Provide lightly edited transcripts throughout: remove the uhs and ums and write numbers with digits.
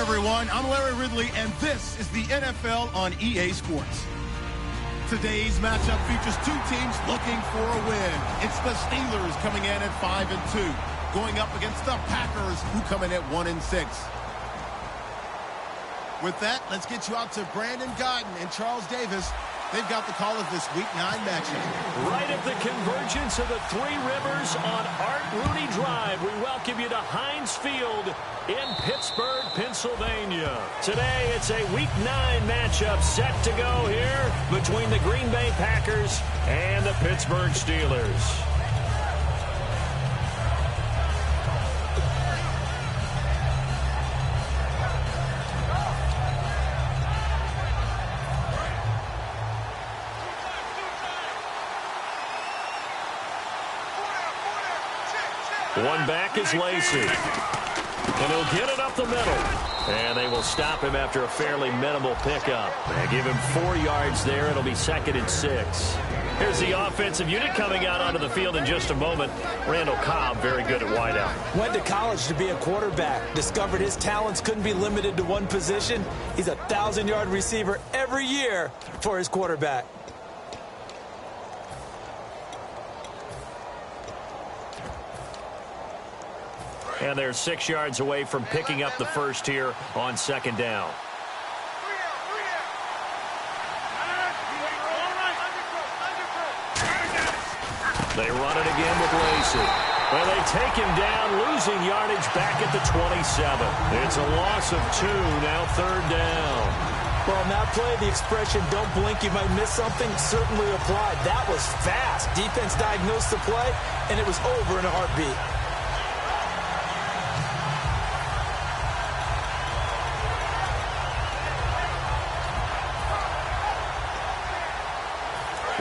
everyone. I'm Larry Ridley, and this is the NFL on EA Sports. Today's matchup features two teams looking for a win. It's the Steelers coming in at 5-2, going up against the Packers, who come in at 1-6. With that, let's get you out to Brandon Godden and Charles Davis. They've got the call of this Week 9 matchup. Right at the convergence of the Three Rivers on Art Rooney Drive, we welcome you to Heinz Field in Pittsburgh, Pennsylvania. Today, it's a Week 9 matchup set to go here between the Green Bay Packers and the Pittsburgh Steelers. One back is Lacey. And he'll get it up the middle. And they will stop him after a fairly minimal pickup. They give him 4 yards there. It'll be 2nd and 6. Here's the offensive unit coming out onto the field in just a moment. Randall Cobb, very good at wideout. Went to college to be a quarterback. Discovered his talents couldn't be limited to one position. He's a 1,000-yard receiver every year for his quarterback. And they're 6 yards away from picking up the first here on 2nd down. They run it again with Lacey. Well, they take him down, losing yardage back at the 27. It's a loss of 2, now 3rd down. Well, on that play, the expression, don't blink, you might miss something, certainly applied. That was fast. Defense diagnosed the play, and it was over in a heartbeat.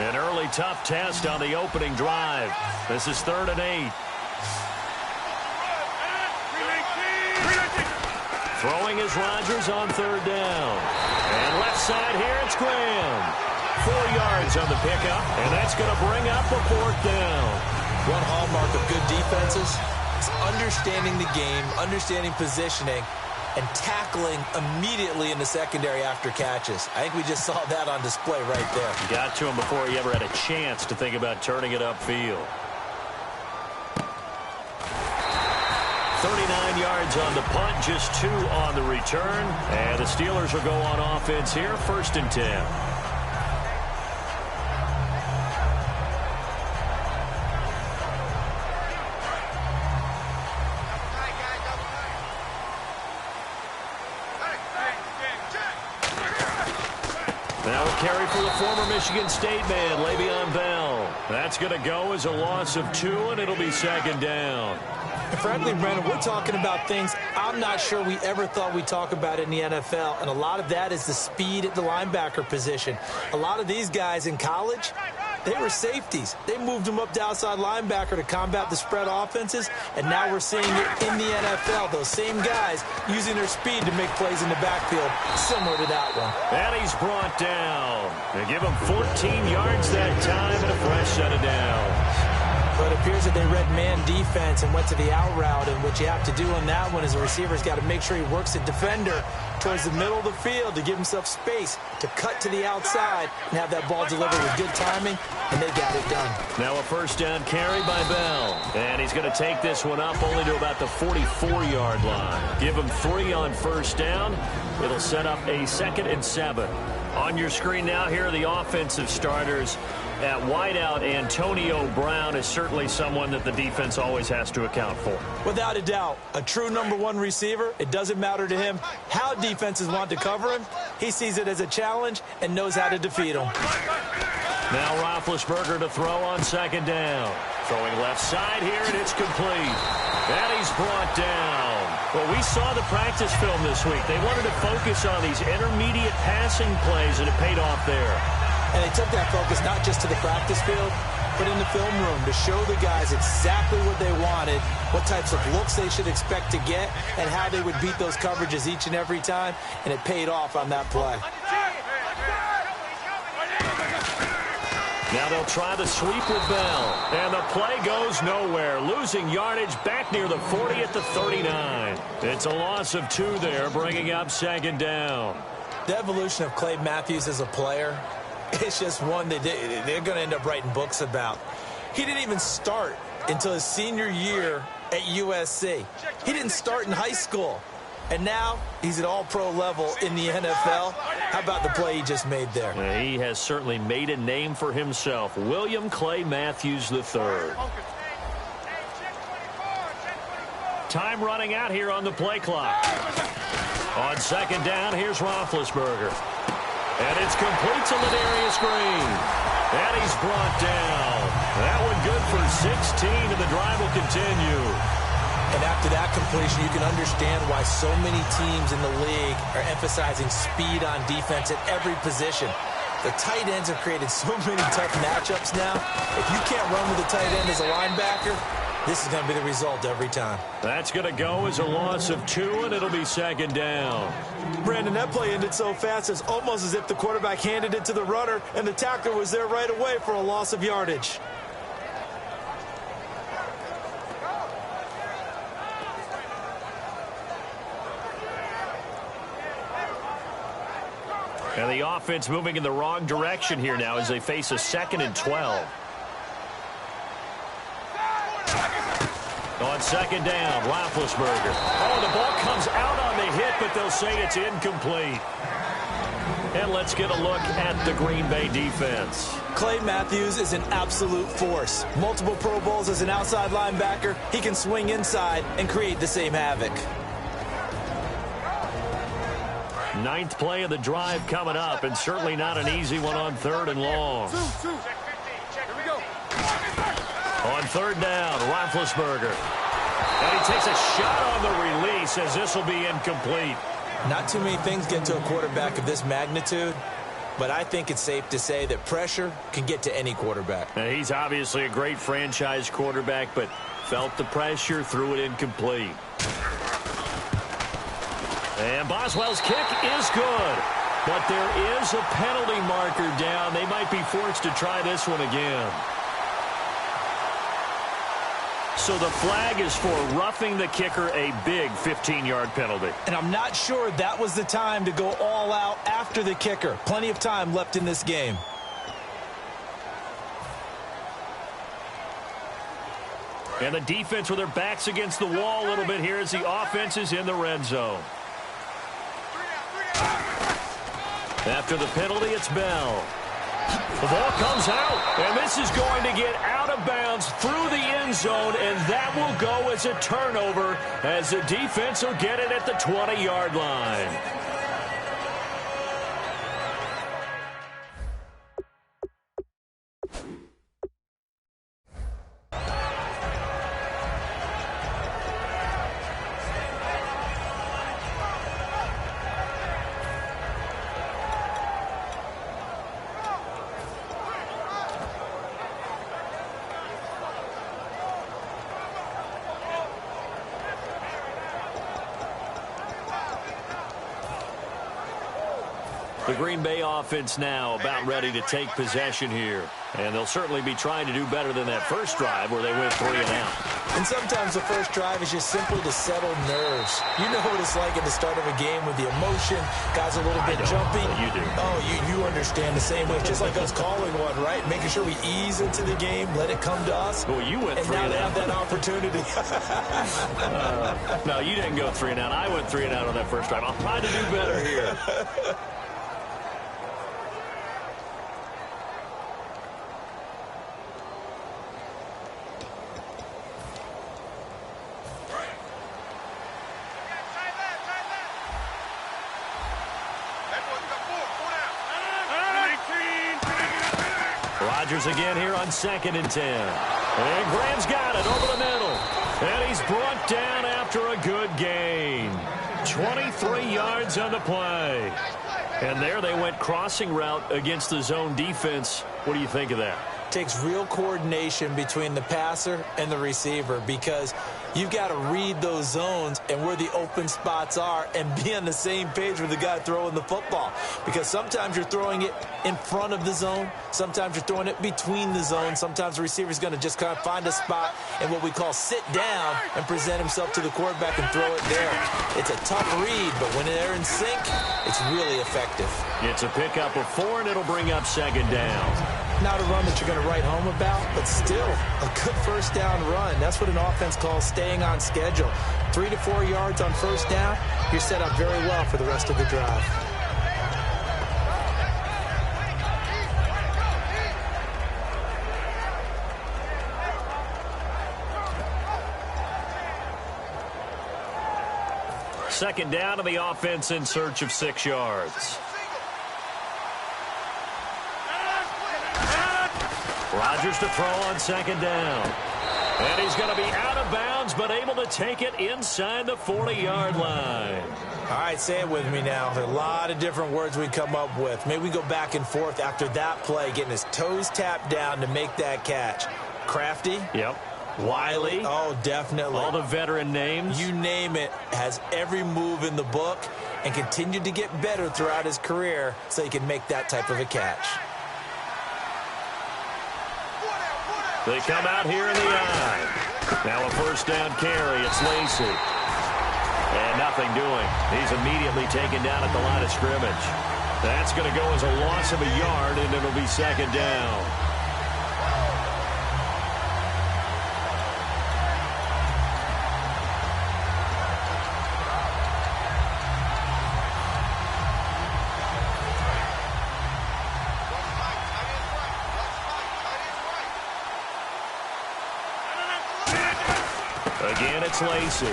An early tough test on the opening drive. This is 3rd and 8. Throwing is Rodgers on 3rd down. And left side here, it's Graham. 4 yards on the pickup, and that's going to bring up a 4th down. One hallmark of good defenses is understanding the game, understanding positioning, and tackling immediately in the secondary after catches. I think we just saw that on display right there. Got to him before he ever had a chance to think about turning it upfield. 39 yards on the punt, just 2 on the return. And the Steelers will go on offense here, 1st and 10. Now a carry for the former Michigan State man, Le'Veon Bell. That's going to go as a loss of 2, and it'll be 2nd down. And frankly, Brandon, we're talking about things I'm not sure we ever thought we'd talk about in the NFL, and a lot of that is the speed at the linebacker position. A lot of these guys in college, they were safeties. They moved them up to outside linebacker to combat the spread offenses, and now we're seeing it in the NFL. Those same guys using their speed to make plays in the backfield, similar to that one. And he's brought down. They give him 14 yards that time and a fresh set of downs. But it appears that they read man defense and went to the out route, and what you have to do on that one is the receiver's got to make sure he works the defender towards the middle of the field to give himself space to cut to the outside and have that ball delivered with good timing, and they got it done. Now a 1st down carry by Bell, and he's going to take this one up only to about the 44-yard line. Give him 3 on 1st down. It'll set up a 2nd and 7. On your screen now, here are the offensive starters. At wideout, Antonio Brown is certainly someone that the defense always has to account for. Without a doubt, a true #1 receiver. It doesn't matter to him how defenses want to cover him. He sees it as a challenge and knows how to defeat him. Now Roethlisberger to throw on 2nd down. Throwing left side here, and it's complete. And he's brought down. Well, we saw the practice film this week. They wanted to focus on these intermediate passing plays, and it paid off there. And they took that focus not just to the practice field, but in the film room to show the guys exactly what they wanted, what types of looks they should expect to get, and how they would beat those coverages each and every time, and it paid off on that play. Now they'll try the sweep with Bell. And the play goes nowhere. Losing yardage back near the 40 at the 39. It's a loss of 2 there, bringing up second down. The evolution of Clay Matthews as a player, it's just one that they're going to end up writing books about. He didn't even start until his senior year at USC. He didn't start in high school. And now he's at all-pro level in the NFL. How about the play he just made there? He has certainly made a name for himself. William Clay Matthews III. Time running out here on the play clock. On second down, here's Roethlisberger. And it's complete to Ladarius Green. And he's brought down. That one good for 16, and the drive will continue. And after that completion, you can understand why so many teams in the league are emphasizing speed on defense at every position. The tight ends have created so many tough matchups now. If you can't run with the tight end as a linebacker, this is going to be the result every time. That's going to go as a loss of 2, and it'll be second down. Brandon, that play ended so fast, it's almost as if the quarterback handed it to the runner, and the tackler was there right away for a loss of yardage. And the offense moving in the wrong direction here now as they face a 2nd and 12. On second down, Roethlisberger. Oh, the ball comes out on the hit, but they'll say it's incomplete. And let's get a look at the Green Bay defense. Clay Matthews is an absolute force. Multiple Pro Bowls as an outside linebacker. He can swing inside and create the same havoc. 9th play of the drive coming up, and certainly not an easy one on 3rd and long. On 3rd down, Roethlisberger. And he takes a shot on the release as this will be incomplete. Not too many things get to a quarterback of this magnitude, but I think it's safe to say that pressure can get to any quarterback. Now, he's obviously a great franchise quarterback, but felt the pressure, threw it incomplete. And Boswell's kick is good, but there is a penalty marker down. They might be forced to try this one again. So the flag is for roughing the kicker, a big 15-yard penalty. And I'm not sure that was the time to go all out after the kicker. Plenty of time left in this game. And the defense with their backs against the wall a little bit here as the offense is in the red zone. After the penalty, it's Bell. The ball comes out, and this is going to get out of bounds through the end zone, and that will go as a turnover as the defense will get it at the 20-yard line. The Green Bay offense now about ready to take possession here. And they'll certainly be trying to do better than that first drive where they went 3 and out. And sometimes the first drive is just simply to settle nerves. You know what it's like at the start of a game with the emotion. Guys are a little bit jumpy. You do. Oh, you understand the same way. Just like us calling one, right? Making sure we ease into the game, let it come to us. Well, you went 3 and out. And now they have that opportunity. No, you didn't go 3 and out. I went 3 and out on that first drive. I'll try to do better here. Rodgers again here on 2nd and 10. And Graham's got it over the middle. And he's brought down after a good gain. 23 yards on the play. And there they went crossing route against the zone defense. What do you think of that? Takes real coordination between the passer and the receiver because You've got to read those zones and where the open spots are and be on the same page with the guy throwing the football. Because sometimes you're throwing it in front of the zone. Sometimes you're throwing it between the zones. Sometimes the receiver's going to just kind of find a spot and what we call sit down and present himself to the quarterback and throw it there. It's a tough read, but when they're in sync, it's really effective. It's a pickup of 4, and it'll bring up second down. Not a run that you're going to write home about, but still a good first down run. That's what an offense calls staying on schedule. 3 to 4 yards on first down, you're set up very well for the rest of the drive. Second down, and the offense in search of 6 yards. Rodgers to throw on second down. And he's going to be out of bounds, but able to take it inside the 40-yard line. All right, say it with me now. There are a lot of different words we come up with. Maybe we go back and forth after that play, getting his toes tapped down to make that catch. Crafty? Yep. Wiley? Oh, definitely. All the veteran names? You name it. Has every move in the book and continued to get better throughout his career so he can make that type of a catch. They come out here in the eye. Now a first down carry. It's Lacy. And nothing doing. He's immediately taken down at the line of scrimmage. That's going to go as a loss of a yard, and it'll be second down. Again, it's Lacy.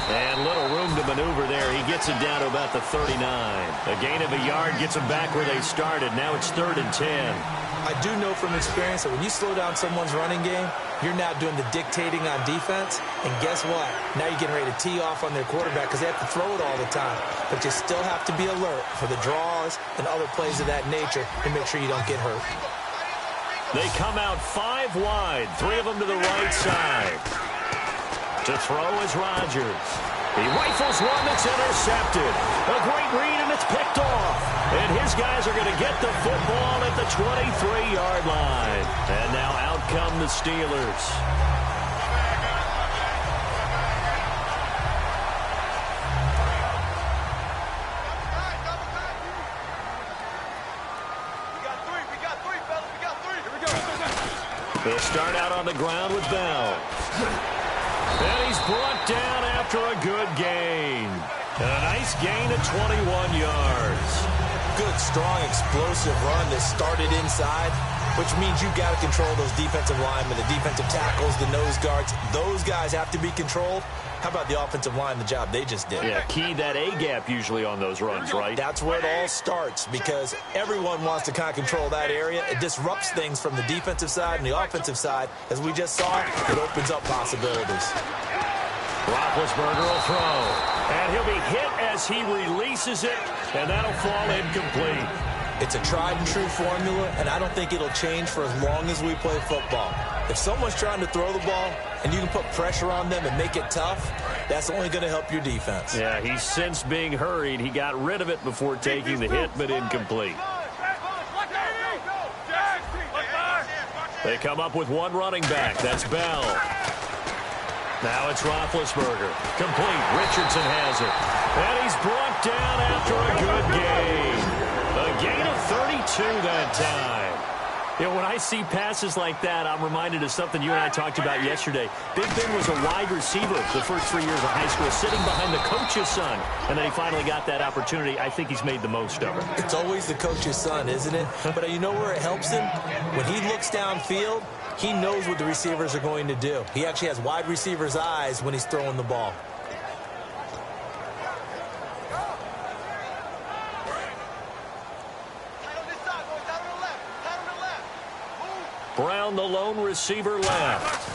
And little room to maneuver there. He gets it down to about the 39. A gain of a yard gets him back where they started. Now it's 3rd and 10. I do know from experience that when you slow down someone's running game, you're now doing the dictating on defense. And guess what? Now you're getting ready to tee off on their quarterback because they have to throw it all the time. But you still have to be alert for the draws and other plays of that nature to make sure you don't get hurt. They come out 5 wide. 3 of them to the right side. To throw is Rodgers. He rifles one that's intercepted. A great read, and it's picked off. And his guys are going to get the football at the 23-yard line. And now out come the Steelers. They'll start out on the ground with Bell. And he's brought down after a good gain. A nice gain of 21 yards. Good, strong, explosive run that started inside, which means you've got to control those defensive linemen, the defensive tackles, the nose guards. Those guys have to be controlled. How about the offensive line, the job they just did? Yeah, key that A-gap usually on those runs, right? That's where it all starts because everyone wants to kind of control that area. It disrupts things from the defensive side and the offensive side. As we just saw, it opens up possibilities. Roethlisberger will throw. And he'll be hit as he releases it, and that'll fall incomplete. It's a tried-and-true formula, and I don't think it'll change for as long as we play football. If someone's trying to throw the ball and you can put pressure on them and make it tough, that's only going to help your defense. Yeah, he's since being hurried. He got rid of it before taking the hit, but incomplete. They come up with one running back. That's Bell. Now it's Roethlisberger. Complete. Richardson has it. And he's brought down after a good gain. A gain of 32 that time. You know, when I see passes like that, I'm reminded of something you and I talked about yesterday. Big Ben was a wide receiver the first 3 years of high school, sitting behind the coach's son. And then he finally got that opportunity. I think he's made the most of it. It's always the coach's son, isn't it? But you know where it helps him? When he looks downfield, he knows what the receivers are going to do. He actually has wide receivers' eyes when he's throwing the ball. Brown, the lone receiver, left.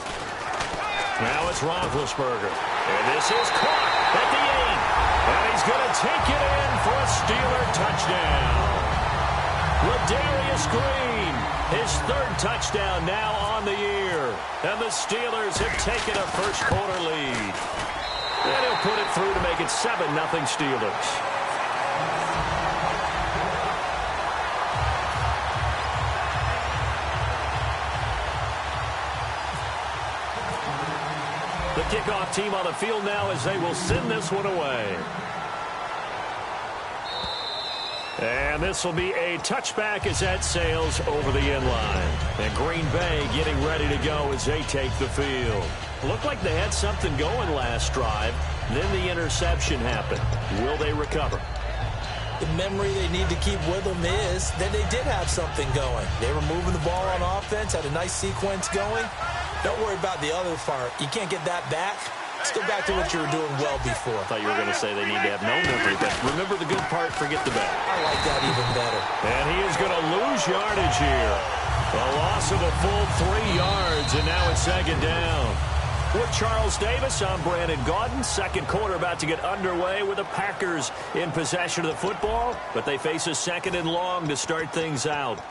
Now it's Roethlisberger. And this is caught at the 8. And he's going to take it in for a Steeler touchdown. Ladarius Green, his third touchdown now on the year. And the Steelers have taken a first-quarter lead. And he'll put it through to make it 7-0 Steelers. The kickoff team on the field now as they will send this one away. And this will be a touchback as that sails over the end line. And Green Bay getting ready to go as they take the field. Looked like they had something going last drive. Then the interception happened. Will they recover? The memory they need to keep with them is that they did have something going. They were moving the ball on offense, had a nice sequence going. Don't worry about the other part. You can't get that back. Let's go back to what you were doing well before. I thought you were going to say they need to have no memory, but remember the good part, forget the bad. I like that even better. And he is going to lose yardage here. A loss of a full 3 yards, and now it's second down. With Charles Davis, I'm Brandon Gaudin. Second quarter about to get underway with the Packers in possession of the football, but they face a second and long to start things out.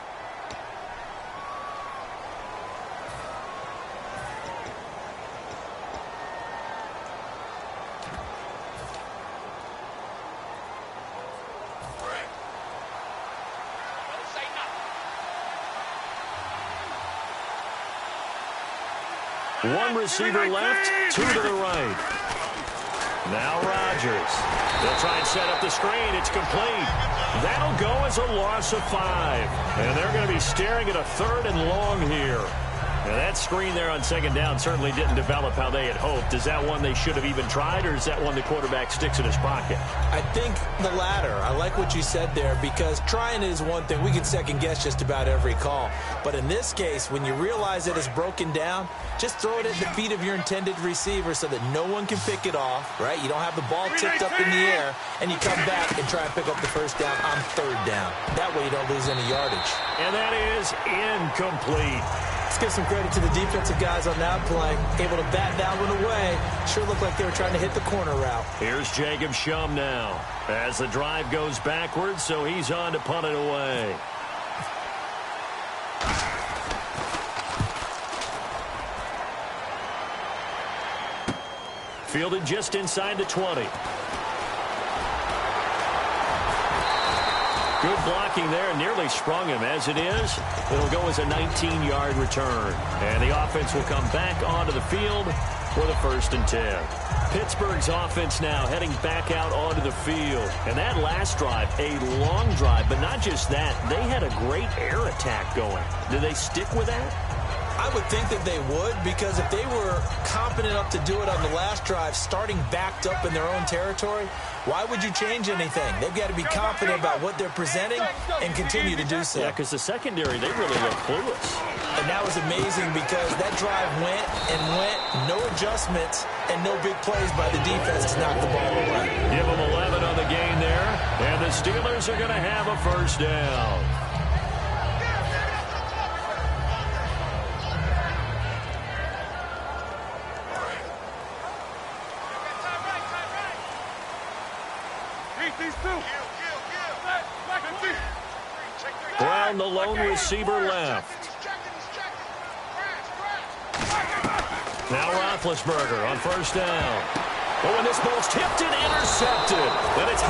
One receiver left, 2 to the right. Now Rodgers. They'll try and set up the screen. It's complete. That'll go as a loss of 5. And they're going to be staring at a third and long here. Now that screen there on second down certainly didn't develop how they had hoped. Is that one they should have even tried, or is that one the quarterback sticks in his pocket? I think the latter. I like what you said there, because trying is one thing. We can second guess just about every call. But in this case, when you realize that it's broken down, just throw it at the feet of your intended receiver so that no one can pick it off, right? You don't have the ball tipped up in the air, and you come back and try and pick up the first down on third down. That way you don't lose any yardage. And that is incomplete. Let's give some credit to the defensive guys on that play. Able to bat that one away. Sure looked like they were trying to hit the corner route. Here's Jacob Shum now as the drive goes backwards, so he's on to punt it away. Fielded just inside the 20. Good blocking there, nearly sprung him. As it is, it'll go as a 19-yard return. And the offense will come back onto the field for the 1st and 10. Pittsburgh's offense now heading back out onto the field. And that last drive, a long drive, but not just that. They had a great air attack going. Do they stick with that? I would think that they would, because if they were confident enough to do it on the last drive, starting backed up in their own territory, why would you change anything? They've got to be confident about what they're presenting and continue to do so. Yeah, because the secondary, they really look clueless. And that was amazing, because that drive went and went, no adjustments, and no big plays by the defense to knock the ball away. Give them 11 on the gain there, and the Steelers are going to have a first down. Brown, the lone receiver, left. Now Roethlisberger on first down. Oh, and this ball's tipped and intercepted. And it's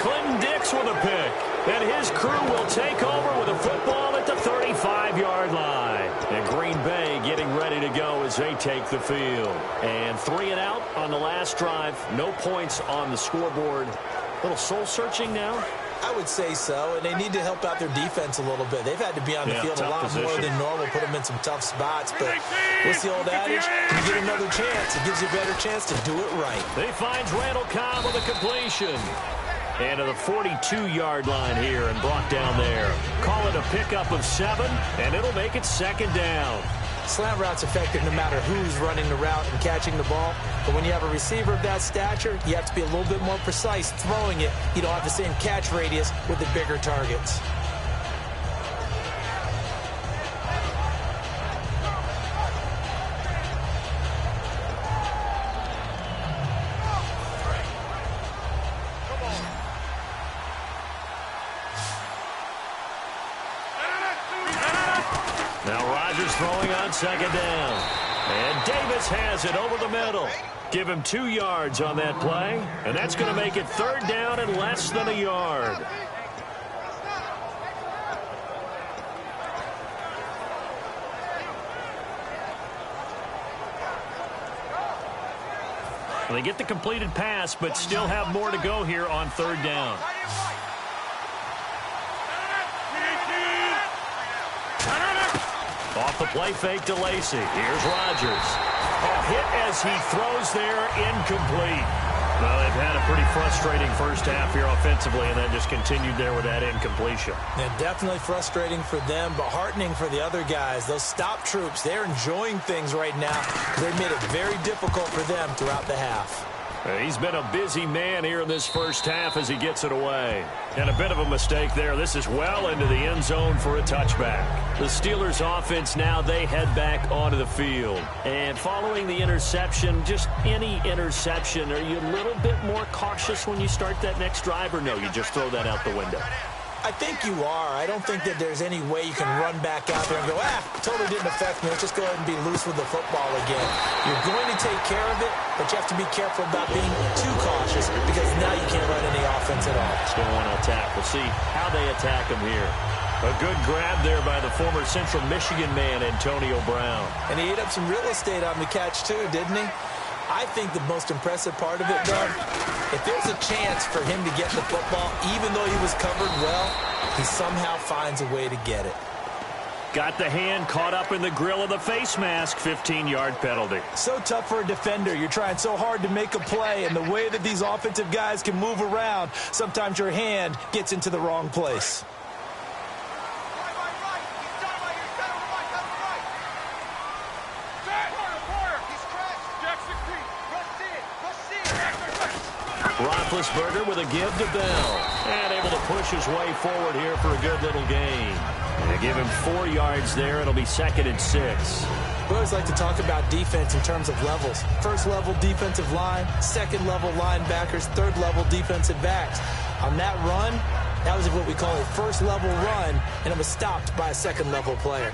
Clinton Dix with a pick. And his crew will take over with a football at the 35-yard line. And Green Bay getting ready to go as they take the field. And 3 and out on the last drive. No points on the scoreboard. A little soul-searching now. I would say so, and they need to help out their defense a little bit. They've had to be on the field a lot more than normal, put them in some tough spots. But what's the old adage? When you get another chance, it gives you a better chance to do it right. They find Randall Cobb with a completion. And to the 42-yard line here and brought down there. Call it a pickup of 7, and it'll make it second down. Slant route's effective no matter who's running the route and catching the ball. But when you have a receiver of that stature, you have to be a little bit more precise throwing it. You don't have the same catch radius with the bigger targets. throwing on second down. And Davis has it over the middle. Give him 2 yards on that play, and that's going to make it third down and less than a yard. They get the completed pass, but still have more to go here on third down. Off the play fake to Lacy. Here's Rodgers. A hit as he throws there, incomplete. Well, they've had a pretty frustrating first half here offensively, and then just continued there with that incompletion. Yeah, definitely frustrating for them, but heartening for the other guys. Those stop troops, they're enjoying things right now. They've made it very difficult for them throughout the half. He's been a busy man here in this first half as he gets it away. And a bit of a mistake there. This is well into the end zone for a touchback. The Steelers offense now, they head back onto the field. And following the interception, just any interception, are you a little bit more cautious when you start that next drive, or no, you just throw that out the window? I think you are. I don't think that there's any way you can run back out there and go, totally didn't affect me. Let's just go ahead and be loose with the football again. You're going to take care of it, but you have to be careful about being too cautious because now you can't run any offense at all. Still want to attack. We'll see how they attack him here. A good grab there by the former Central Michigan man, Antonio Brown. And he ate up some real estate on the catch too, didn't he? I think the most impressive part of it, Doug, if there's a chance for him to get the football, even though he was covered well, he somehow finds a way to get it. Got the hand caught up in the grill of the face mask, 15-yard penalty. So tough for a defender. You're trying so hard to make a play, and the way that these offensive guys can move around, sometimes your hand gets into the wrong place. Roethlisberger with a give to Bell. And able to push his way forward here for a good little gain. And give him 4 yards there. It'll be 2nd and 6. We always like to talk about defense in terms of levels. First level defensive line, second level linebackers, third level defensive backs. On that run, that was what we call a first level run, and it was stopped by a second level player.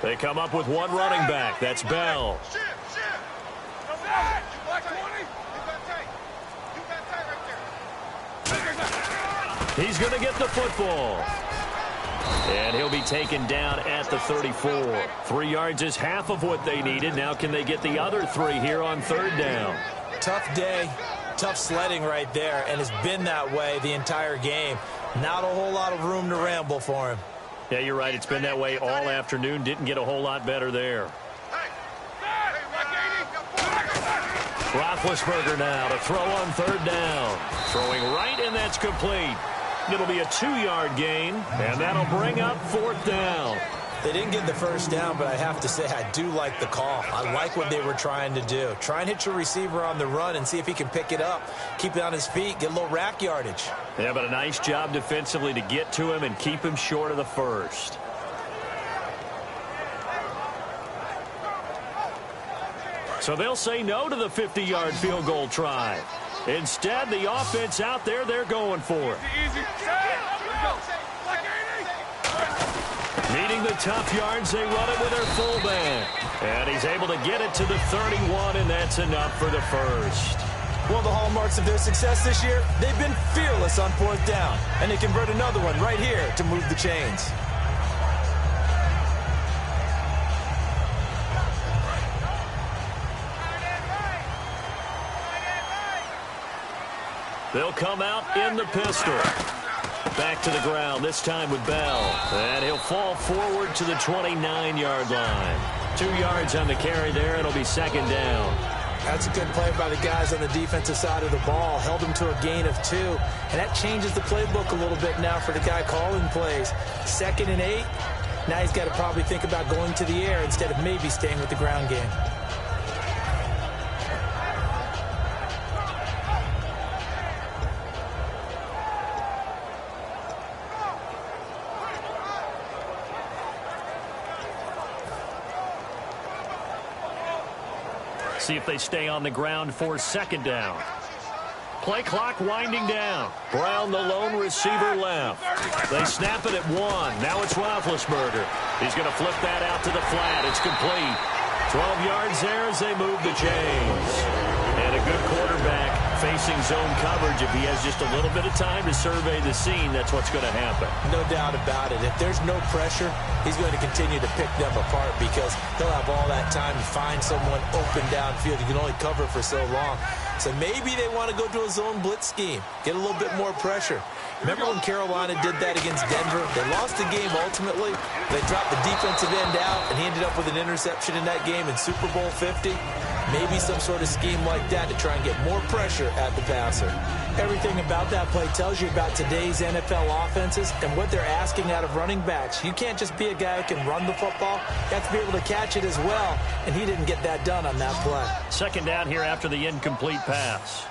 They come up with one running back. That's Bell. He's going to get the football. And he'll be taken down at the 34. 3 yards is half of what they needed. Now can they get the other 3 here on third down? Tough day, tough sledding right there, and it's been that way the entire game. Not a whole lot of room to ramble for him. Yeah, you're right. It's been that way all afternoon. Didn't get a whole lot better there. Roethlisberger now to throw on third down. Throwing right, and that's complete. It'll be a 2-yard gain, and that'll bring up 4th down. They didn't get the first down, but I have to say I do like the call. I like what they were trying to do. Try and hit your receiver on the run and see if he can pick it up, keep it on his feet, get a little rack yardage. Yeah, but a nice job defensively to get to him and keep him short of the first. So they'll say no to the 50-yard field goal try. Instead, the offense out there, they're going for it. Needing the tough yards, they run it with their fullback. And he's able to get it to the 31, and that's enough for the first. One of the hallmarks of their success this year, they've been fearless on 4th down. And they convert another one right here to move the chains. They'll come out in the pistol. Back to the ground, this time with Bell. And he'll fall forward to the 29-yard line. 2 yards on the carry there. It'll be 2nd down. That's a good play by the guys on the defensive side of the ball. Held them to a gain of 2. And that changes the playbook a little bit now for the guy calling plays. 2nd and 8. Now he's got to probably think about going to the air instead of maybe staying with the ground game. See if they stay on the ground for 2nd down. Play clock winding down. Brown, the lone receiver, left. They snap it at 1. Now it's Roethlisberger. He's going to flip that out to the flat. It's complete. 12 yards there as they move the chains. And a good quarterback facing zone coverage. If he has just a little bit of time to survey the scene, that's what's going to happen. No doubt about it. If there's no pressure, he's going to continue to pick them apart because he'll have all that time to find someone open downfield. He can only cover for so long. So maybe they want to go to a zone blitz scheme, get a little bit more pressure. Remember when Carolina did that against Denver? They lost the game ultimately. They dropped the defensive end out, and he ended up with an interception in that game in Super Bowl 50. Maybe some sort of scheme like that to try and get more pressure at the passer. Everything about that play tells you about today's NFL offenses and what they're asking out of running backs. You can't just be a guy who can run the football. You have to be able to catch it as well, and he didn't get that done on that play. Second down here after the incomplete pass.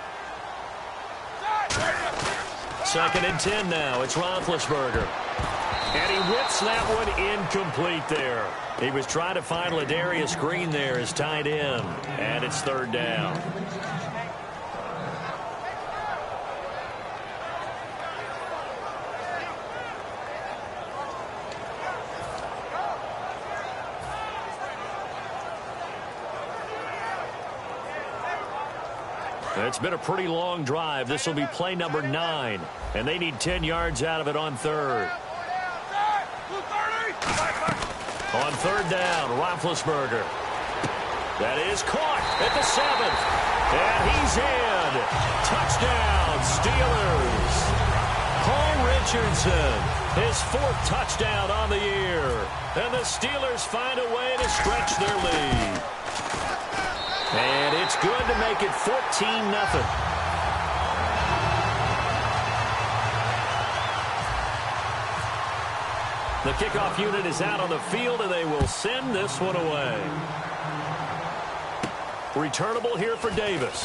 Second and 10 now. It's Roethlisberger. And he whips that one incomplete there. He was trying to find Ladarius Green there as tight end. And it's third down. It's been a pretty long drive. This will be play number 9. And they need 10 yards out of it on third. On third down, Roethlisberger. That is caught at the 7th. And he's in. Touchdown, Steelers. Paul Richardson, his 4th touchdown on the year. And the Steelers find a way to stretch their lead. And it's good to make it 14-0. The kickoff unit is out on the field, and they will send this one away. Returnable here for Davis.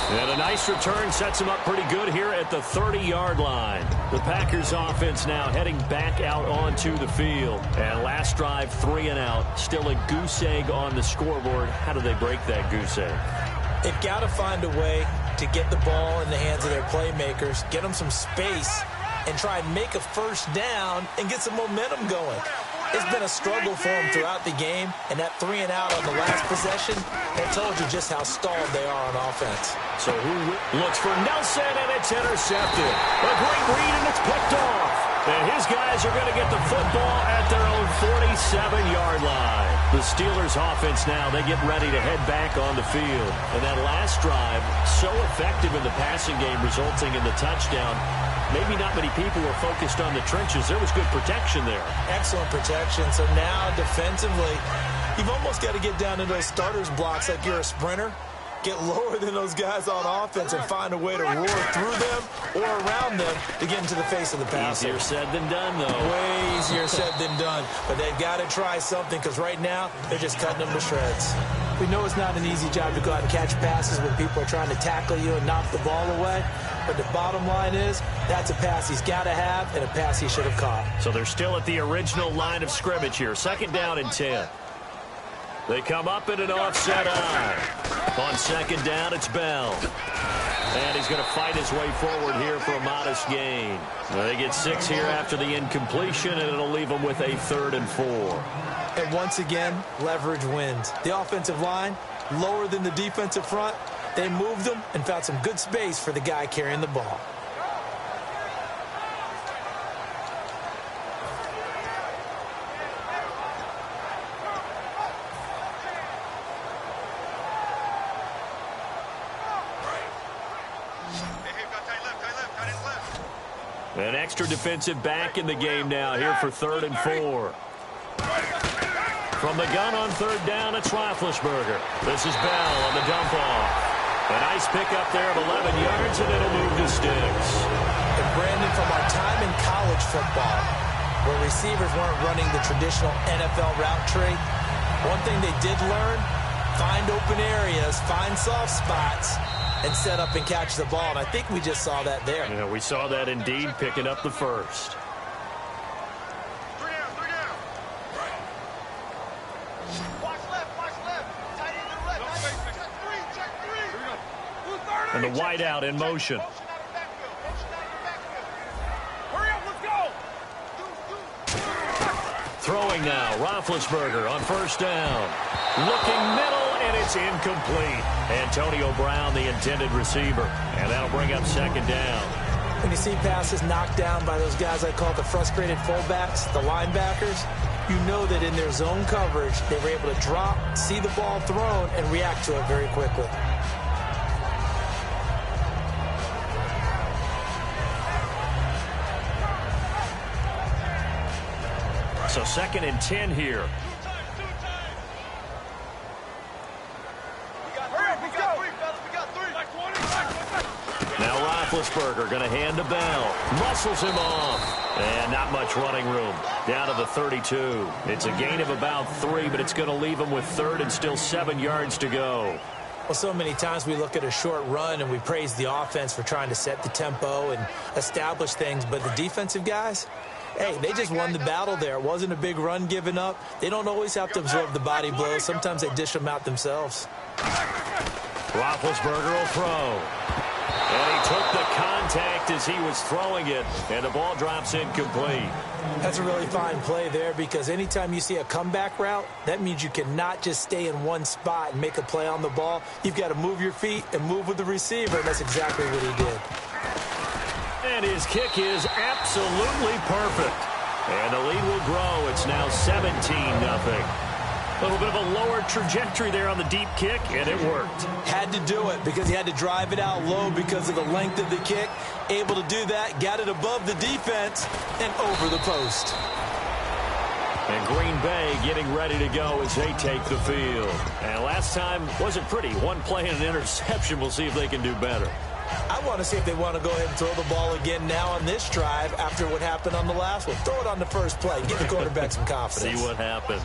And a nice return sets him up pretty good here at the 30-yard line. The Packers offense now heading back out onto the field. And last drive, 3 and out. Still a goose egg on the scoreboard. How do they break that goose egg? They've got to find a way to get the ball in the hands of their playmakers, get them some space, and try and make a first down and get some momentum going. It's been a struggle for them throughout the game, and that 3 and out on the last possession, that told you just how stalled they are on offense. So who looks for Nelson, and it's intercepted. A great read, and it's picked off. And his guys are going to get the football at their own 47-yard line. The Steelers offense now, they get ready to head back on the field. And that last drive, so effective in the passing game, resulting in the touchdown. Maybe not many people were focused on the trenches. There was good protection there. Excellent protection. So now defensively, you've almost got to get down to those starters blocks like you're a sprinter. Get lower than those guys on offense and find a way to roar through them or around them to get into the face of the passer. Easier said than done, though. Way easier said than done. But they've got to try something because right now they're just cutting them to shreds. We know it's not an easy job to go out and catch passes when people are trying to tackle you and knock the ball away. But the bottom line is that's a pass he's got to have and a pass he should have caught. So they're still at the original line of scrimmage here. Second down and 10. They come up in an offset eye. On second down, it's Bell. And he's going to fight his way forward here for a modest gain. They get 6 here after the incompletion, and it'll leave them with a 3rd and 4. And once again, leverage wins. The offensive line, lower than the defensive front. They moved them and found some good space for the guy carrying the ball. An extra defensive back in the game now here for 3rd and 4. From the gun on 3rd down, it's Roethlisberger. This is Bell on the dump off. A nice pickup there of 11 yards, and it'll move to sticks. And Brandon, from our time in college football, where receivers weren't running the traditional NFL route tree, one thing they did learn, find open areas, find soft spots, and set up and catch the ball. And I think we just saw that there. Yeah, we saw that indeed, picking up the first. And the wideout in motion. Throwing now, Roethlisberger on first down. Looking middle, and it's incomplete. Antonio Brown, the intended receiver. And that'll bring up second down. When you see passes knocked down by those guys I call the frustrated fullbacks, the linebackers, you know that in their zone coverage, they were able to drop, see the ball thrown, and react to it very quickly. So 2nd and 10 here. Now Roethlisberger going to hand to Bell. Muscles him off. And not much running room. Down to the 32. It's a gain of about 3, but it's going to leave him with 3rd and still 7 yards to go. Well, so many times we look at a short run and we praise the offense for trying to set the tempo and establish things, but the defensive guys, hey, they just won the battle there. It wasn't a big run given up. They don't always have to absorb the body blows. Sometimes they dish them out themselves. Roethlisberger will throw. And he took the contact as he was throwing it, and the ball drops incomplete. That's a really fine play there, because anytime you see a comeback route, that means you cannot just stay in one spot and make a play on the ball. You've got to move your feet and move with the receiver, and that's exactly what he did. And his kick is absolutely perfect. And the lead will grow. It's now 17-0. A little bit of a lower trajectory there on the deep kick, and it worked. Had to do it because he had to drive it out low because of the length of the kick. Able to do that, got it above the defense and over the post. And Green Bay getting ready to go as they take the field. And last time wasn't pretty. One play and an interception. We'll see if they can do better. I want to see if they want to go ahead and throw the ball again now on this drive after what happened on the last one. Throw it on the first play. Give the quarterback some confidence. See what happens.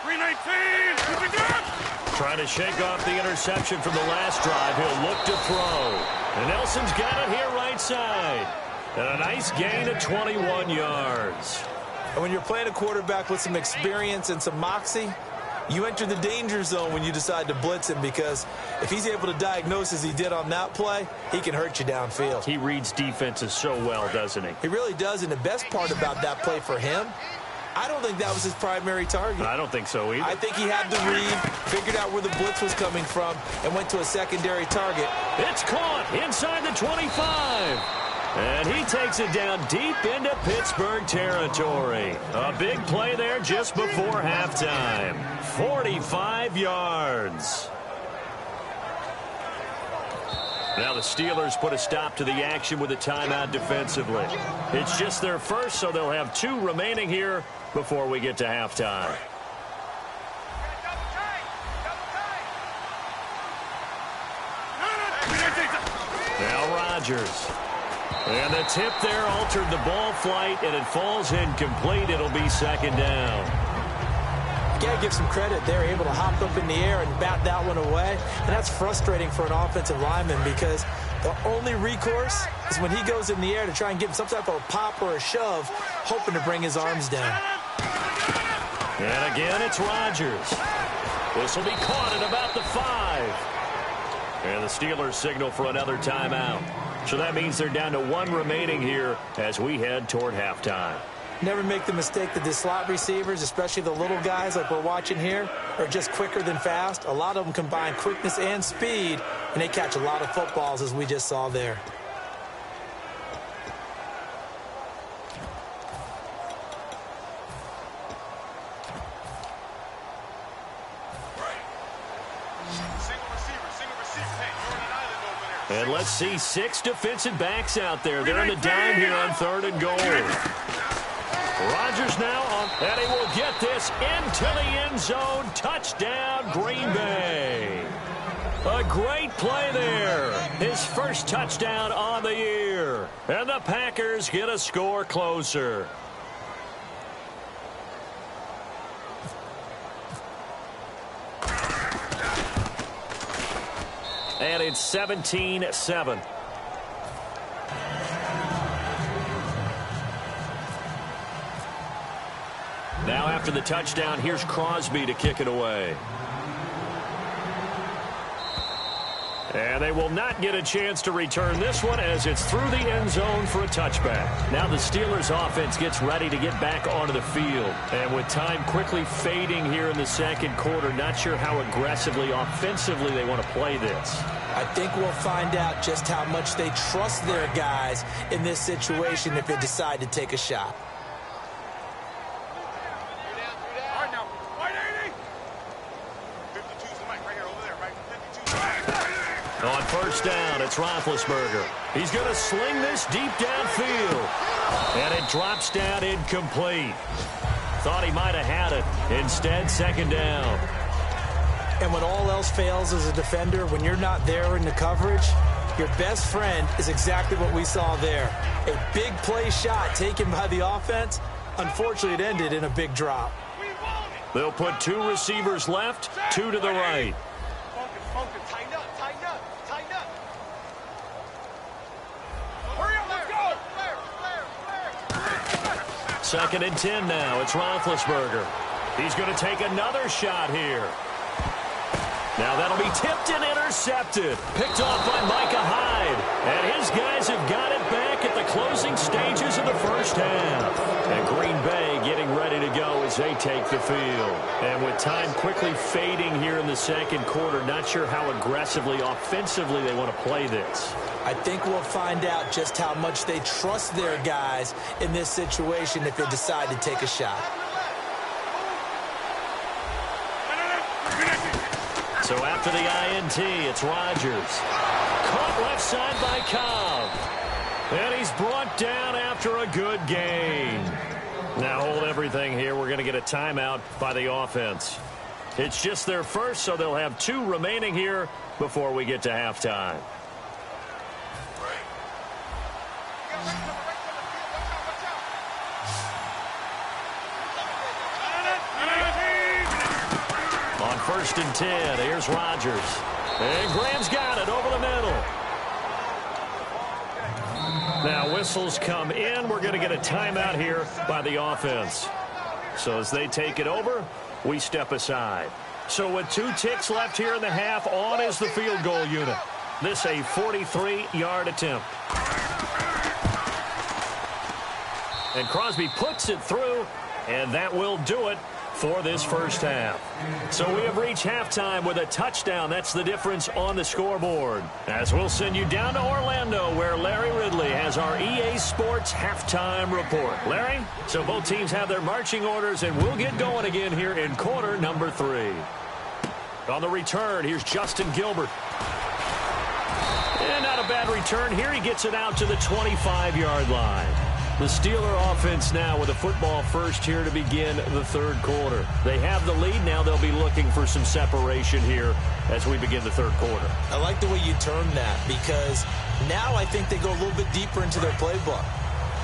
319. Trying to shake off the interception from the last drive. He'll look to throw. And Nelson's got it here right side. And a nice gain of 21 yards. And when you're playing a quarterback with some experience and some moxie, you enter the danger zone when you decide to blitz him, because if he's able to diagnose as he did on that play, he can hurt you downfield. He reads defenses so well, doesn't he? He really does, and the best part about that play for him, I don't think that was his primary target. I don't think so either. I think he had the read, figured out where the blitz was coming from, and went to a secondary target. It's caught inside the 25. And he takes it down deep into Pittsburgh territory. A big play there just before halftime. 45 yards. Now the Steelers put a stop to the action with a timeout defensively. It's just their first, so they'll have 2 remaining here before we get to halftime. Now Rodgers. And the tip there altered the ball flight, and it falls incomplete. It'll be second down. You got to give some credit. They're able to hop up in the air and bat that one away. And that's frustrating for an offensive lineman, because the only recourse is when he goes in the air to try and give some type of a pop or a shove, hoping to bring his arms down. And again, it's Rodgers. This will be caught at about the 5. And the Steelers signal for another timeout. So that means they're down to 1 remaining here as we head toward halftime. Never make the mistake that the slot receivers, especially the little guys like we're watching here, are just quicker than fast. A lot of them combine quickness and speed, and they catch a lot of footballs, as we just saw there. And let's see 6 defensive backs out there. They're in the dime here on 3rd and goal. Rodgers now on, and he will get this into the end zone. Touchdown, Green Bay. A great play there. His first touchdown on the year. And the Packers get a score closer. And it's 17-7. Now after the touchdown, here's Crosby to kick it away. And they will not get a chance to return this one as it's through the end zone for a touchback. Now the Steelers offense gets ready to get back onto the field. And with time quickly fading here in the second quarter, not sure how aggressively, offensively they want to play this. I think we'll find out just how much they trust their guys in this situation if they decide to take a shot. On first down, it's Roethlisberger. He's going to sling this deep downfield. And it drops down incomplete. Thought he might have had it. Instead, second down. And when all else fails as a defender, when you're not there in the coverage, your best friend is exactly what we saw there. A big play shot taken by the offense. Unfortunately, it ended in a big drop. They'll put two receivers left, two to the right. Focus. Tighten up. Hurry up, let's go. Second and 10 now. It's Roethlisberger. He's going to take another shot here. Now that'll be tipped and intercepted. Picked off by Micah Hyde. And his guys have got it back at the closing stages of the first half. And Green Bay getting ready to go as they take the field. And with time quickly fading here in the second quarter, not sure how aggressively, offensively they want to play this. I think we'll find out just how much they trust their guys in this situation if they decide to take a shot. So after the INT, it's Rodgers. Caught left side by Cobb. And he's brought down after a good gain. Now hold everything here. We're going to get a timeout by the offense. It's just their first, so they'll have two remaining here before we get to halftime. On first and 10, here's Rodgers. And Graham's got it over the middle. Now whistles come in. We're going to get a timeout here by the offense. So as they take it over, we step aside. So with 2 ticks left here in the half, on is the field goal unit. This a 43-yard attempt. And Crosby puts it through, and that will do it for this first half. So we have reached halftime with a touchdown. That's the difference on the scoreboard. As we'll send you down to Orlando, where Larry Ridley has our EA Sports halftime report. Larry, so both teams have their marching orders, and we'll get going again here in quarter number 3. On the return, here's Justin Gilbert. And not a bad return here. He gets it out to the 25-yard line. The Steeler offense now with a football first here to begin the third quarter. They have the lead. Now they'll be looking for some separation here as we begin the third quarter. I like the way you termed that, because now I think they go a little bit deeper into their playbook.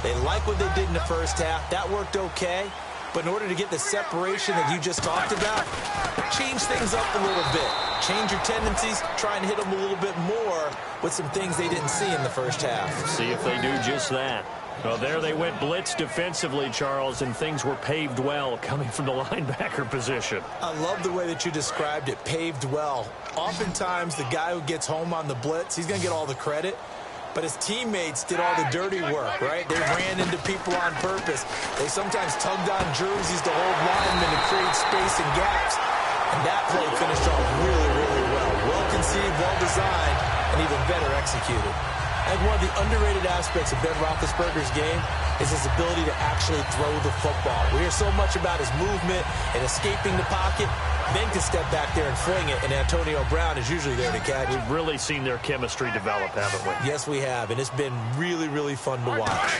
They like what they did in the first half. That worked okay. But in order to get the separation that you just talked about, change things up a little bit. Change your tendencies, try and hit them a little bit more with some things they didn't see in the first half. See if they do just that. Well, there they went blitz defensively, Charles, and things were paved well coming from the linebacker position. I love the way that you described it, paved well. Oftentimes, the guy who gets home on the blitz, he's going to get all the credit. But his teammates did all the dirty work, right? They ran into people on purpose. They sometimes tugged on jerseys to hold linemen to create space and gaps. And that play finished off really, really well. Well conceived, well designed, and even better executed. I think one of the underrated aspects of Ben Roethlisberger's game is his ability to actually throw the football. We hear so much about his movement and escaping the pocket. Ben can step back there and fling it, and Antonio Brown is usually there to catch it. We've really seen their chemistry develop, haven't we? Yes, we have, and it's been really, really fun to watch.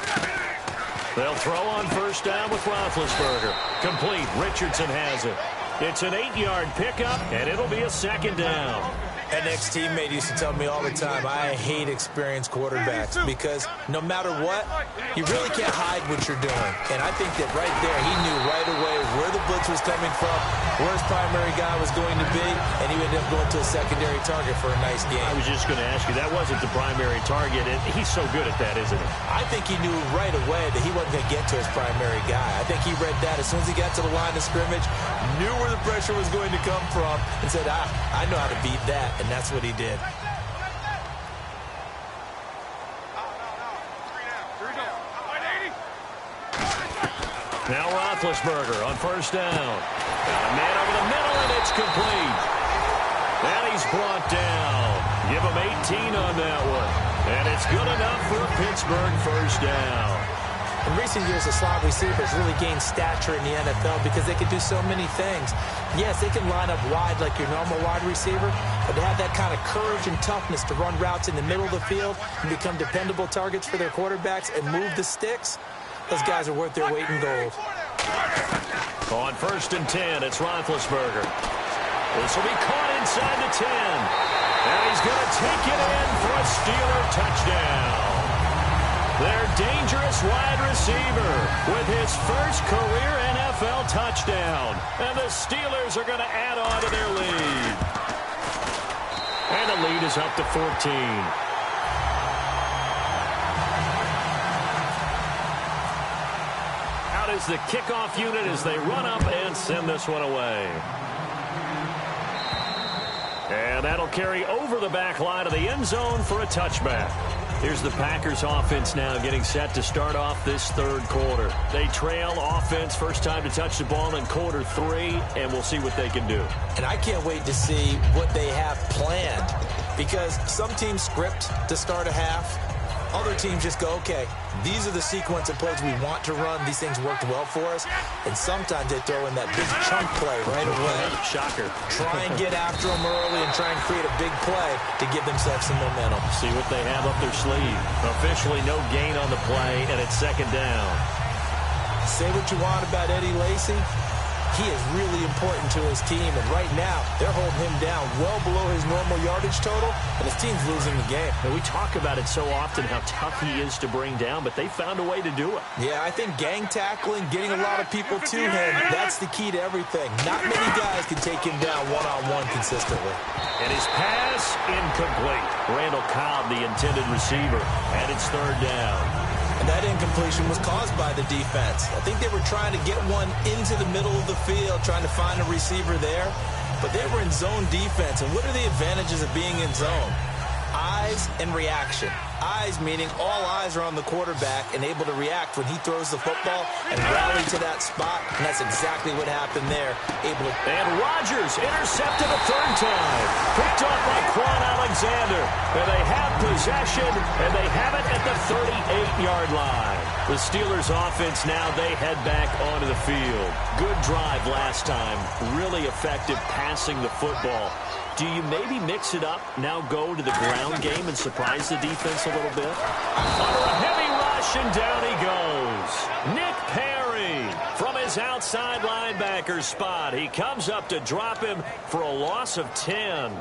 They'll throw on first down with Roethlisberger. Complete. Richardson has it. It's an 8-yard pickup, and it'll be a second down. An ex-teammate used to tell me all the time, I hate experienced quarterbacks because no matter what, you really can't hide what you're doing. And I think that right there, he knew right away where the blitz was coming from, where his primary guy was going to be, and he ended up going to a secondary target for a nice game. I was just going to ask you, that wasn't the primary target, and he's so good at that, isn't he? I think he knew right away that he wasn't going to get to his primary guy. I think he read that as soon as he got to the line of scrimmage, knew where the pressure was going to come from, and said, I know how to beat that. And that's what he did. Now Roethlisberger on first down. Got a man over the middle, and it's complete. And he's brought down. Give him 18 on that one. And it's good enough for a Pittsburgh first down. In recent years, the slot receivers really gained stature in the NFL because they can do so many things. Yes, they can line up wide like your normal wide receiver, but to have that kind of courage and toughness to run routes in the middle of the field and become dependable targets for their quarterbacks and move the sticks, those guys are worth their weight in gold. On first and 10, it's Roethlisberger. This will be caught inside the 10. And he's going to take it in for a Steeler touchdown. Their dangerous wide receiver with his first career NFL touchdown. And the Steelers are going to add on to their lead. And the lead is up to 14. Out is the kickoff unit as they run up and send this one away. And that'll carry over the back line of the end zone for a touchback. Here's the Packers offense now getting set to start off this third quarter. They trail offense, first time to touch the ball in quarter 3, and we'll see what they can do. And I can't wait to see what they have planned, because some teams script to start a half. Other teams just go, okay, these are the sequence of plays we want to run. These things worked well for us. And sometimes they throw in that big chunk play right away. Shocker. Try and get after them early and try and create a big play to give themselves some momentum. See what they have up their sleeve. Officially no gain on the play, and it's second down. Say what you want about Eddie Lacy. He is really important to his team, and right now they're holding him down well below his normal yardage total, and his team's losing the game. And we talk about it so often, how tough he is to bring down, but they found a way to do it. Yeah, I think gang tackling, getting a lot of people to him, that's the key to everything. Not many guys can take him down one-on-one consistently. And his pass, incomplete. Randall Cobb, the intended receiver, and it's third down. And that incompletion was caused by the defense. I think they were trying to get one into the middle of the field, trying to find a receiver there. But they were in zone defense. And what are the advantages of being in zone? Eyes and reaction. Eyes meaning all eyes are on the quarterback and able to react when he throws the football and rally to that spot. And that's exactly what happened there. And Rodgers intercepted a third time. Picked off by Quan Alexander. And they have possession, and they have it at the 38-yard line. The Steelers offense now, they head back onto the field. Good drive last time. Really effective passing the football. Do you maybe mix it up, now go to the ground game and surprise the defense a little bit? Under a heavy rush, and down he goes. Nick Perry from his outside linebacker spot. He comes up to drop him for a loss of 10.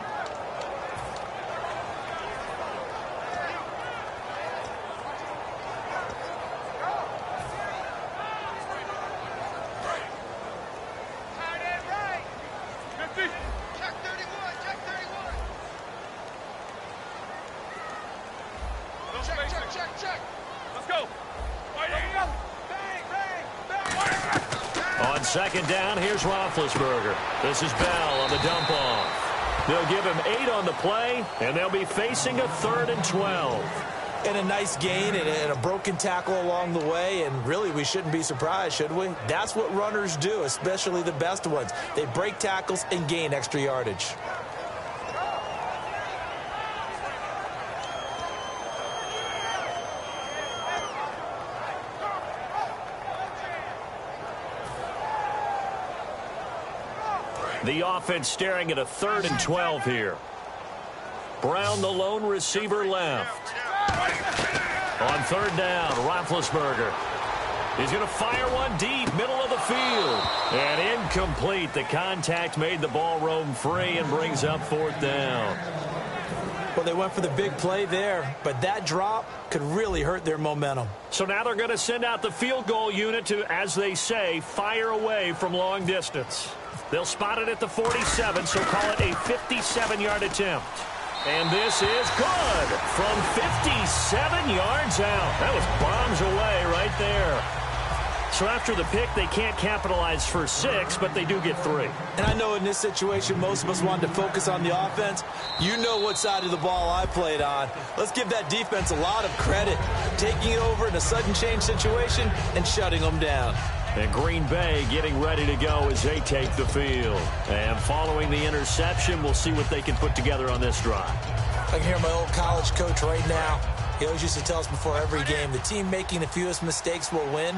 On second down, here's Roethlisberger. This is Bell on the dump off. They'll give him 8 on the play, and they'll be facing a 3rd and 12. And a nice gain and a broken tackle along the way, and really we shouldn't be surprised, should we? That's what runners do, especially the best ones. They break tackles and gain extra yardage. The offense staring at a 3rd and 12 here. Brown, the lone receiver, left. On 3rd down, Roethlisberger. He's going to fire one deep, middle of the field. And incomplete. The contact made the ball roam free and brings up 4th down. Well, they went for the big play there, but that drop could really hurt their momentum. So now they're going to send out the field goal unit to, as they say, fire away from long distance. They'll spot it at the 47, so call it a 57-yard attempt. And this is good from 57 yards out. That was bombs away right there. So after the pick, they can't capitalize for 6, but they do get 3. And I know in this situation, most of us wanted to focus on the offense. You know what side of the ball I played on. Let's give that defense a lot of credit, taking it over in a sudden change situation and shutting them down. And Green Bay getting ready to go as they take the field. And following the interception, we'll see what they can put together on this drive. I can hear my old college coach right now. He always used to tell us before every game, the team making the fewest mistakes will win.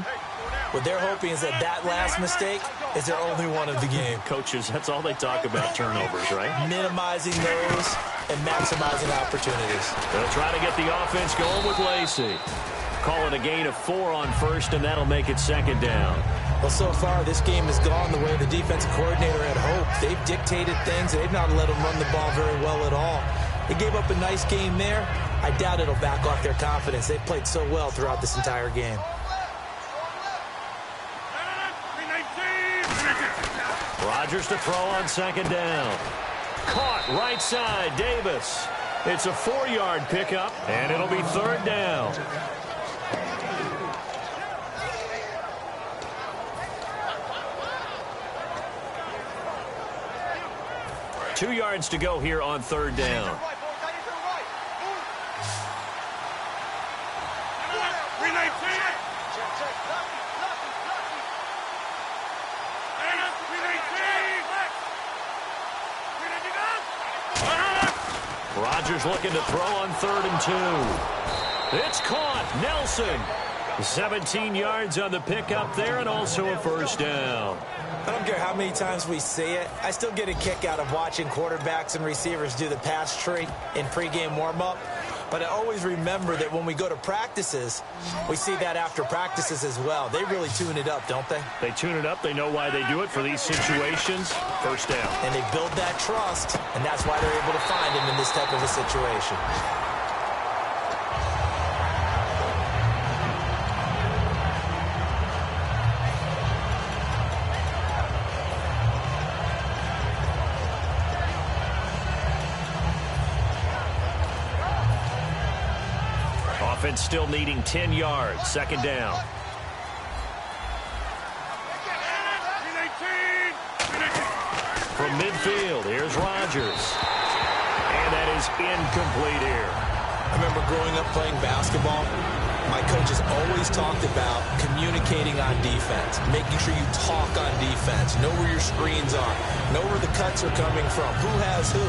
What they're hoping is that that last mistake is their only one of the game. Coaches, that's all they talk about, turnovers, right? Minimizing those and maximizing opportunities. They'll try to get the offense going with Lacey. Call it a gain of 4 on first, and that'll make it second down. Well, so far, this game has gone the way the defensive coordinator had hoped. They've dictated things. They've not let them run the ball very well at all. They gave up a nice game there. I doubt it'll back off their confidence. They've played so well throughout this entire game. Rodgers to throw on second down. Caught right side, Davis. It's a 4-yard pickup, and it'll be third down. Two yards to go here on third down. Rodgers looking to throw on 3rd and 2. It's caught. Nelson. 17 yards on the pickup there, and also a first down. I don't care how many times we see it. I still get a kick out of watching quarterbacks and receivers do the pass tree in pregame warm-up. But I always remember that when we go to practices, we see that after practices as well. They really tune it up, don't they? They tune it up. They know why they do it for these situations. First down. And they build that trust, and that's why they're able to find him in this type of a situation. Offense still needing 10 yards. Second down. From midfield, here's Rodgers. And that is incomplete here. I remember growing up playing basketball. My coaches always talked about communicating on defense, making sure you talk on defense, know where your screens are, know where the cuts are coming from, who has who.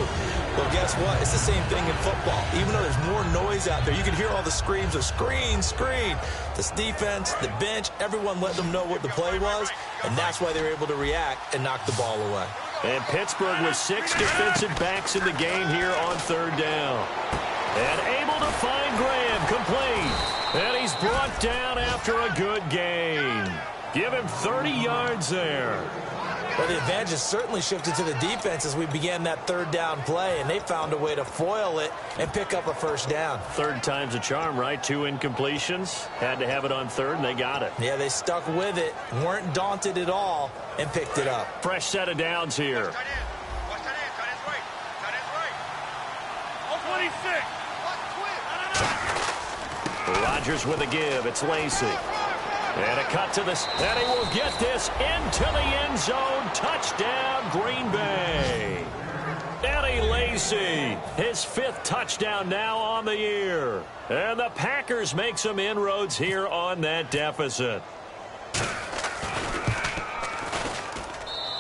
Well, guess what? It's the same thing in football. Even though there's more noise out there, you can hear all the screams of screen, screen. This defense, the bench, everyone let them know what the play was, and that's why they were able to react and knock the ball away. And Pittsburgh with 6 defensive backs in the game here on third down. And able to find Graham, complete. And he's brought down after a good gain. Give him 30 yards there. Well, the advantage has certainly shifted to the defense as we began that third down play, and they found a way to foil it and pick up a first down. Third time's a charm, right? 2 incompletions. Had to have it on third, and they got it. Yeah, they stuck with it, weren't daunted at all, and picked it up. Fresh set of downs here. Rodgers with a give. It's Lacey. And a cut to this, and he will get this into the end zone. Touchdown, Green Bay. Eddie Lacey, his 5th touchdown now on the year. And the Packers make some inroads here on that deficit.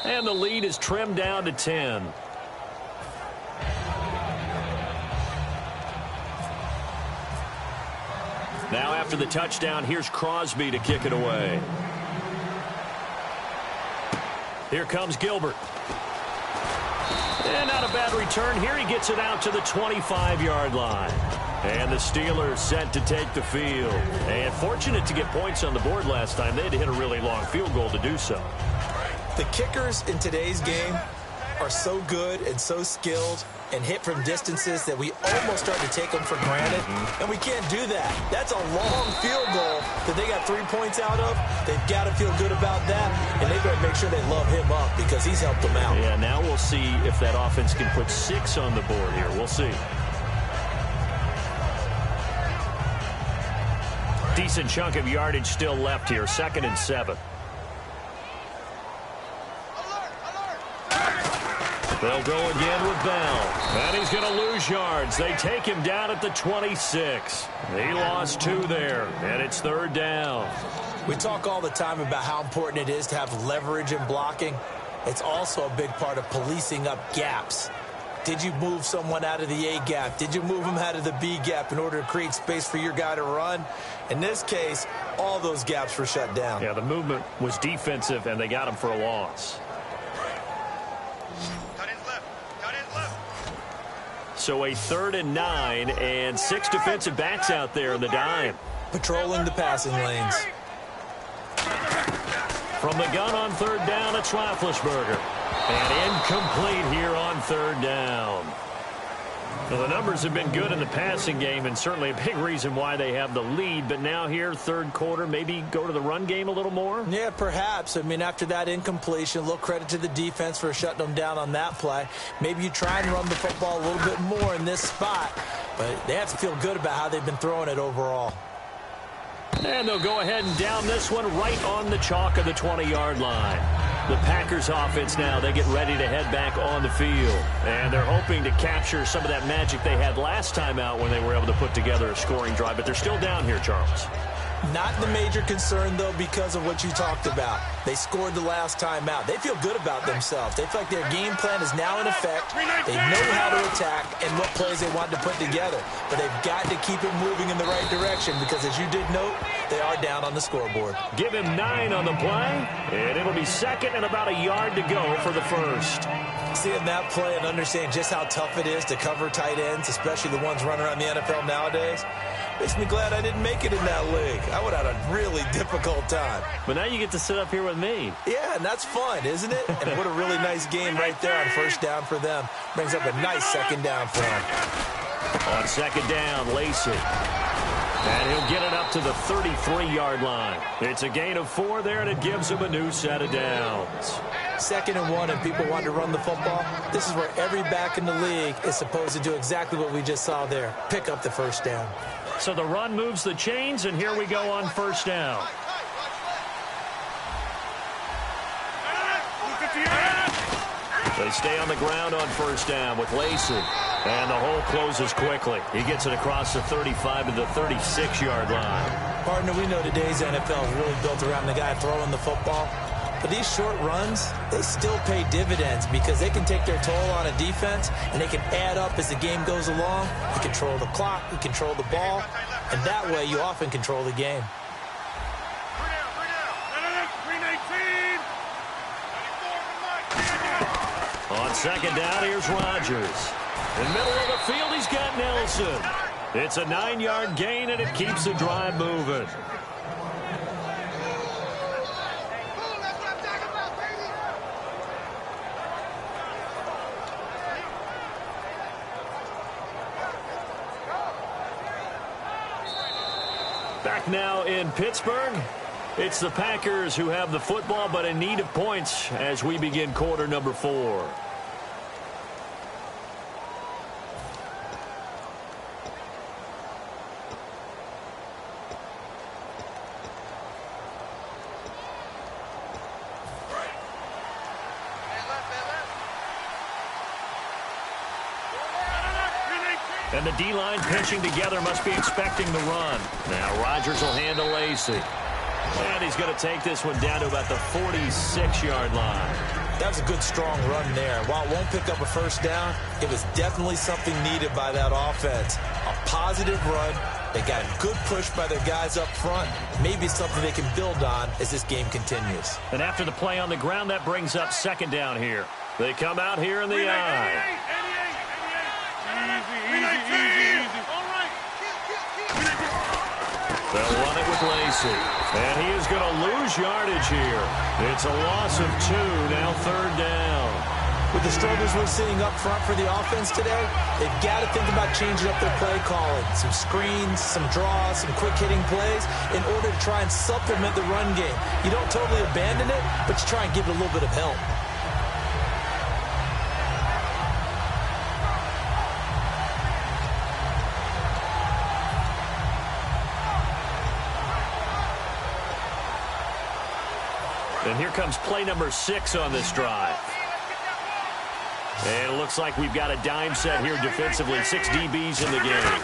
And the lead is trimmed down to 10. Now after the touchdown, here's Crosby to kick it away. Here comes Gilbert. And not a bad return here. He gets it out to the 25-yard line. And the Steelers set to take the field. And fortunate to get points on the board last time. They had to hit a really long field goal to do so. The kickers in today's game are so good and so skilled and hit from distances that we almost start to take them for granted, and we can't do that. That's a long field goal that they got 3 points out of. They've got to feel good about that, and they've got to make sure they love him up because he's helped them out. Yeah, now we'll see if that offense can put 6 on the board here. We'll see. Decent chunk of yardage still left here. 2nd and 7. They'll go again with Bell. And he's going to lose yards. They take him down at the 26. He lost 2 there, and it's 3rd down. We talk all the time about how important it is to have leverage in blocking. It's also a big part of policing up gaps. Did you move someone out of the A gap? Did you move him out of the B gap in order to create space for your guy to run? In this case, all those gaps were shut down. Yeah, the movement was defensive, and they got him for a loss. Cut his left. Cut his left. So a 3rd and 9, and 6 defensive backs out there in the dime. Patrolling the passing lanes. From the gun on 3rd down, it's Roethlisberger. And incomplete here on 3rd down. Well, the numbers have been good in the passing game, and certainly a big reason why they have the lead. But now here, 3rd quarter, maybe go to the run game a little more? Yeah, perhaps. I mean, after that incompletion, a little credit to the defense for shutting them down on that play. Maybe you try and run the football a little bit more in this spot. But they have to feel good about how they've been throwing it overall. And they'll go ahead and down this one right on the chalk of the 20-yard line. The Packers offense now, they get ready to head back on the field. And they're hoping to capture some of that magic they had last time out when they were able to put together a scoring drive. But they're still down here, Charles. Not the major concern, though, because of what you talked about. They scored the last time out. They feel good about themselves. They feel like their game plan is now in effect. They know how to attack and what plays they want to put together. But they've got to keep it moving in the right direction because, as you did note, they are down on the scoreboard. Give him 9 on the play, and it'll be 2nd and about a yard to go for the 1st. Seeing that play and understanding just how tough it is to cover tight ends, especially the ones running around the NFL nowadays, makes me glad I didn't make it in that league. I would have had a really difficult time. But now you get to sit up here with me. Yeah, and that's fun, isn't it? And what a really nice game right there on 1st down for them. Brings up a nice 2nd down for them. On 2nd down, Lacey. And he'll get it up to the 33-yard line. It's a gain of 4 there, and it gives him a new set of downs. 2nd and 1, and people want to run the football. This is where every back in the league is supposed to do exactly what we just saw there. Pick up the 1st down. So the run moves the chains, and here we go on 1st down. They stay on the ground on 1st down with Lacey. And the hole closes quickly. He gets it across the 35 to the 36-yard line. Partner, we know today's NFL is really built around the guy throwing the football. But these short runs, they still pay dividends because they can take their toll on a defense, and they can add up as the game goes along. You control the clock, you control the ball, and that way you often control the game. On 2nd down, here's Rodgers. In the middle of the field, he's got Nelson. It's a 9-yard gain, and it keeps the drive moving. Back now in Pittsburgh. It's the Packers who have the football, but in need of points as we begin quarter number 4. And the D-line pinching together must be expecting the run. Now Rodgers will handle Lacey. And he's going to take this one down to about the 46-yard line. That was a good, strong run there. While it won't pick up a 1st down, it was definitely something needed by that offense. A positive run. They got a good push by their guys up front. Maybe it's something they can build on as this game continues. And after the play on the ground, that brings up 2nd down here. They come out here in the eye. They'll run it with Lacey. And he is going to lose yardage here. It's a loss of 2, now 3rd down. With the struggles we're seeing up front for the offense today, they've got to think about changing up their play calling. Some screens, some draws, some quick-hitting plays in order to try and supplement the run game. You don't totally abandon it, but you try and give it a little bit of help. And here comes play number 6 on this drive. And it looks like we've got a dime set here defensively. 6 DBs in the game.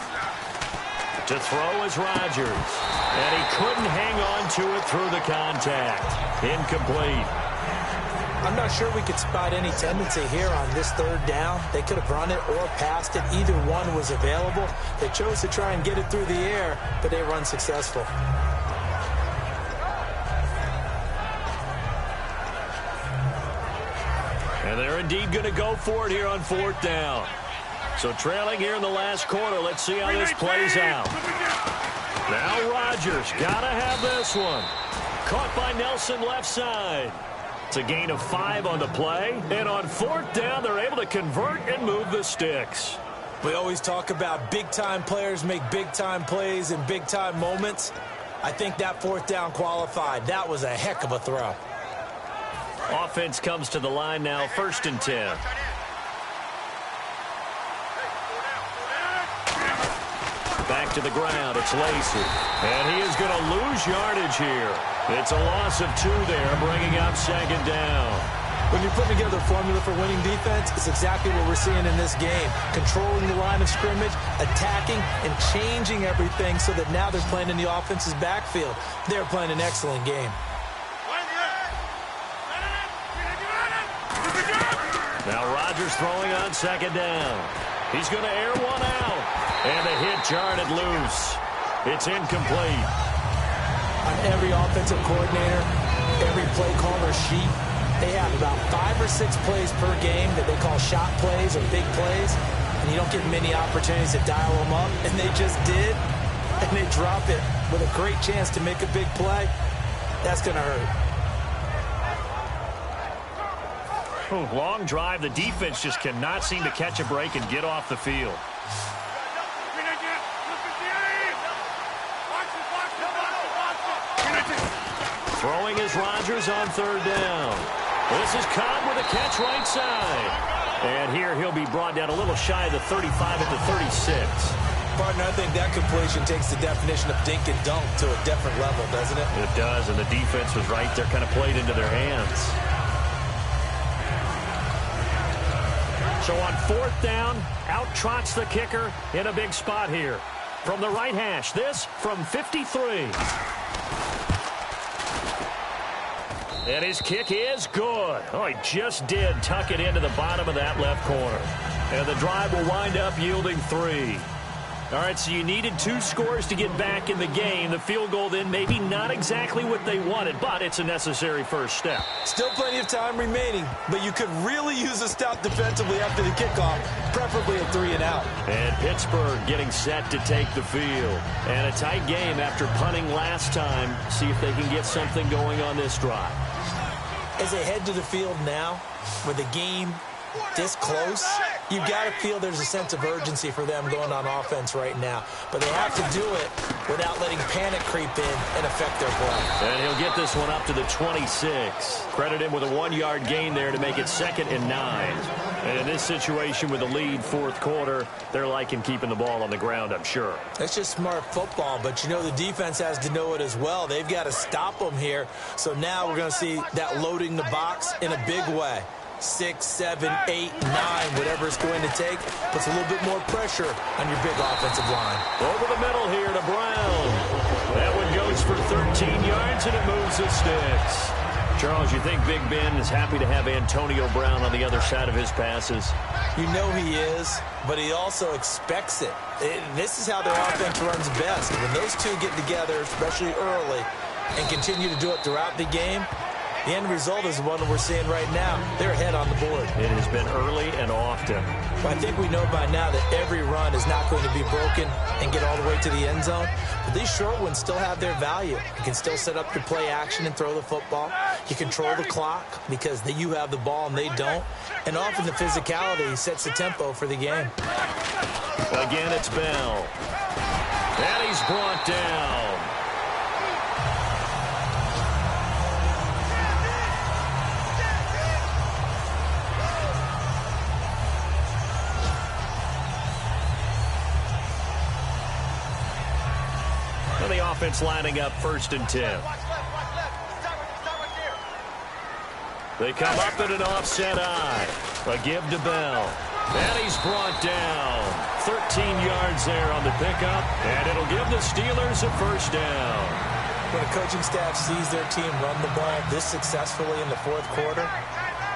To throw is Rodgers. And he couldn't hang on to it through the contact. Incomplete. I'm not sure we could spot any tendency here on this third down. They could have run it or passed it. Either one was available. They chose to try and get it through the air, but they were unsuccessful. And they're indeed going to go for it here on 4th down. So trailing here in the last quarter. Let's see how this plays out. Now Rodgers got to have this one. Caught by Nelson left side. It's a gain of 5 on the play. And on 4th down, they're able to convert and move the sticks. We always talk about big-time players make big-time plays in big-time moments. I think that 4th down qualified. That was a heck of a throw. Offense comes to the line now, 1st and 10. Back to the ground, it's Lacy. And he is going to lose yardage here. It's a loss of 2 there, bringing up 2nd down. When you're putting together a formula for winning defense, it's exactly what we're seeing in this game. Controlling the line of scrimmage, attacking, and changing everything so that now they're playing in the offense's backfield. They're playing an excellent game. Now Rodgers throwing on 2nd down. He's going to air one out. And the hit jarred loose. It's incomplete. On every offensive coordinator, every play caller sheet, they have about 5 or 6 plays per game that they call shot plays or big plays. And you don't get many opportunities to dial them up. And they just did. And they drop it with a great chance to make a big play. That's going to hurt. Long drive. The defense just cannot seem to catch a break and get off the field. Throwing is Rodgers on 3rd down. This is Cobb with a catch right side. And here he'll be brought down a little shy of the 35 at the 36. Partner, I think that completion takes the definition of dink and dunk to a different level, doesn't it? It does, and the defense was right there, kind of played into their hands. So on 4th down, out trots the kicker in a big spot here. From the right hash, this from 53. And his kick is good. Oh, he just did tuck it into the bottom of that left corner. And the drive will wind up yielding 3. All right, so you needed 2 scores to get back in the game. The field goal then maybe not exactly what they wanted, but it's a necessary first step. Still plenty of time remaining, but you could really use a stop defensively after the kickoff, preferably a 3 and out. And Pittsburgh getting set to take the field. And a tight game after punting last time. See if they can get something going on this drive. As they head to the field now, with the game this close, you've got to feel there's a sense of urgency for them going on offense right now. But they have to do it without letting panic creep in and affect their play. And he'll get this one up to the 26. Credit him with a 1-yard gain there to make it 2nd and 9. And in this situation with a lead 4th quarter, they're liking keeping the ball on the ground, I'm sure. That's just smart football, but you know the defense has to know it as well. They've got to stop them here. So now we're going to see that loading the box in a big way. 6, 7, 8, 9, whatever it's going to take, puts a little bit more pressure on your big offensive line. Over the middle here to Brown. That one goes for 13 yards, and it moves the sticks. Charles, you think Big Ben is happy to have Antonio Brown on the other side of his passes? You know he is, but he also expects it. This is how their offense runs best. When those two get together, especially early, and continue to do it throughout the game, the end result is the one that we're seeing right now. They're ahead on the board. It has been early and often. But I think we know by now that every run is not going to be broken and get all the way to the end zone. But these short ones still have their value. You can still set up your play action and throw the football. You control the clock because you have the ball and they don't. And often the physicality sets the tempo for the game. Again, it's Bell. And he's brought down. The offense lining up 1st and 10. They come up in an offset eye. A give to Bell. And he's brought down. 13 yards there on the pickup, and it'll give the Steelers a first down. When a coaching staff sees their team run the ball this successfully in the fourth quarter,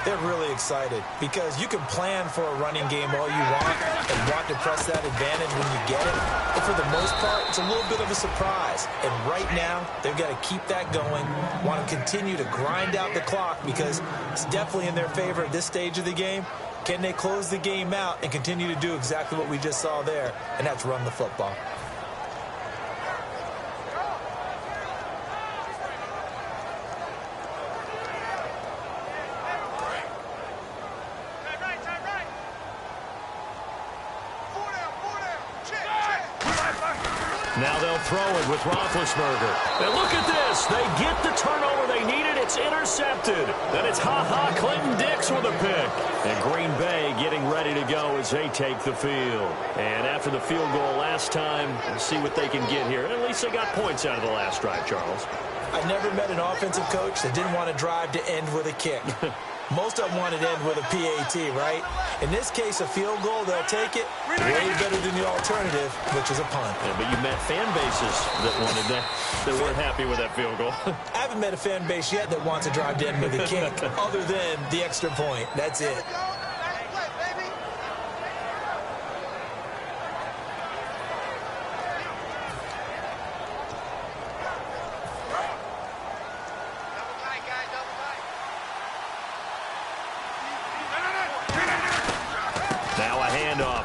they're really excited because you can plan for a running game all you want and want to press that advantage when you get it. But for the most part, it's a little bit of a surprise. And right now, they've got to keep that going, want to continue to grind out the clock because it's definitely in their favor at this stage of the game. Can they close the game out and continue to do exactly what we just saw there, and that's run the football? Now they'll throw it with Roethlisberger. And look at this. They get the turnover they needed. It's intercepted. And it's Clinton Dix with a pick. And Green Bay getting ready to go as they take the field. And after the field goal last time, we'll see what they can get here. And at least they got points out of the last drive, Charles. I never met an offensive coach that didn't want to drive to end with a kick. Most of them want to end with a PAT, right? In this case, a field goal, they'll take it way better than the alternative, which is a punt. Yeah, but you met fan bases that wanted that, that weren't happy with that field goal. I haven't met a fan base yet that wants to drive to end with a kick other than the extra point. That's it.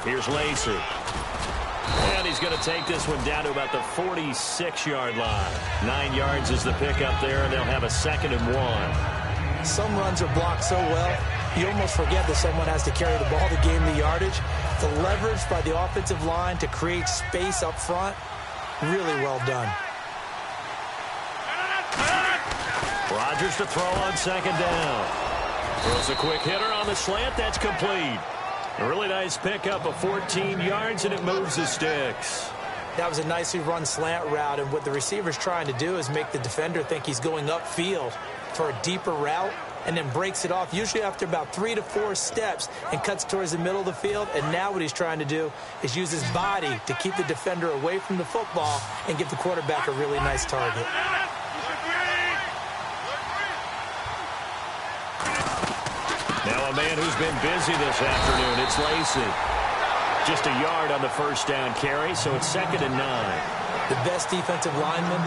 Here's Lacey. And he's going to take this one down to about the 46-yard line. 9 yards is the pickup there, and they'll have a 2nd and 1. Some runs are blocked so well, you almost forget that someone has to carry the ball to gain the yardage. The leverage by the offensive line to create space up front, really well done. Rodgers to throw on 2nd down. Throws a quick hitter on the slant. That's complete. A really nice pickup of 14 yards, and it moves the sticks. That was a nicely run slant route, and what the receiver's trying to do is make the defender think he's going upfield for a deeper route, and then breaks it off, usually after about 3 to 4 steps, and cuts towards the middle of the field. And now what he's trying to do is use his body to keep the defender away from the football and give the quarterback a really nice target. Now a man who's been busy this afternoon, it's Lacey. Just a yard on the first down carry, so it's 2nd and 9. The best defensive linemen,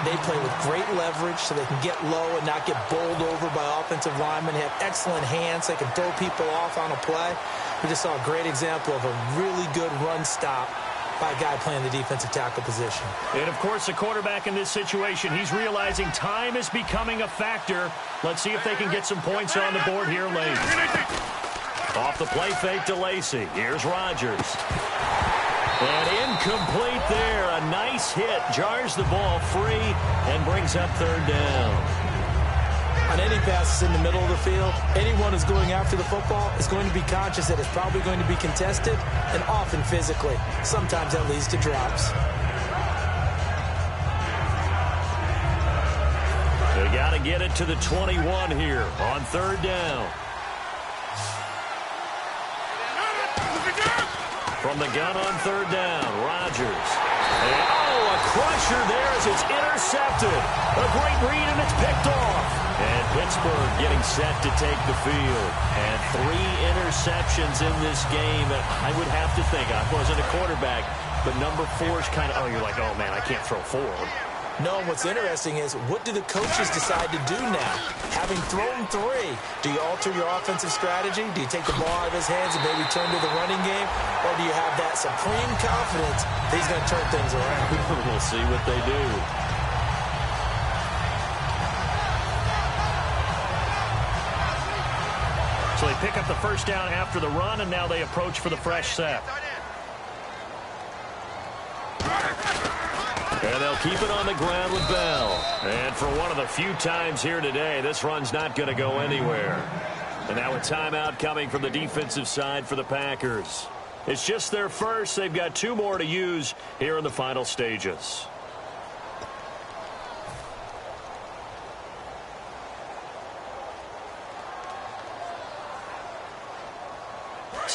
they play with great leverage so they can get low and not get bowled over by offensive linemen. They have excellent hands. They can throw people off on a play. We just saw a great example of a really good run stop by a guy playing the defensive tackle position. And, of course, the quarterback in this situation, he's realizing time is becoming a factor. Let's see if they can get some points on the board here late. Off the play fake to Lacey. Here's Rodgers. And incomplete there. A nice hit. Jars the ball free and brings up 3rd down. On any passes in the middle of the field, anyone who's going after the football is going to be conscious that it's probably going to be contested, and often physically. Sometimes that leads to drops. They got to get it to the 21 here on 3rd down. From the gun on 3rd down, Rodgers. And, a crusher there as it's intercepted. A great read, and it's picked off. And Pittsburgh getting set to take the field. And 3 interceptions in this game. I would have to think, I wasn't a quarterback, but number 4 is kind of, you're like, oh, man, I can't throw 4. No, what's interesting is, what do the coaches decide to do now? Having thrown 3, do you alter your offensive strategy? Do you take the ball out of his hands and maybe turn to the running game? Or do you have that supreme confidence that he's going to turn things around? We'll see what they do. So they pick up the first down after the run, and now they approach for the fresh set. And they'll keep it on the ground with Bell. And for one of the few times here today, this run's not going to go anywhere. And now a timeout coming from the defensive side for the Packers. It's just their first. They've got 2 more to use here in the final stages.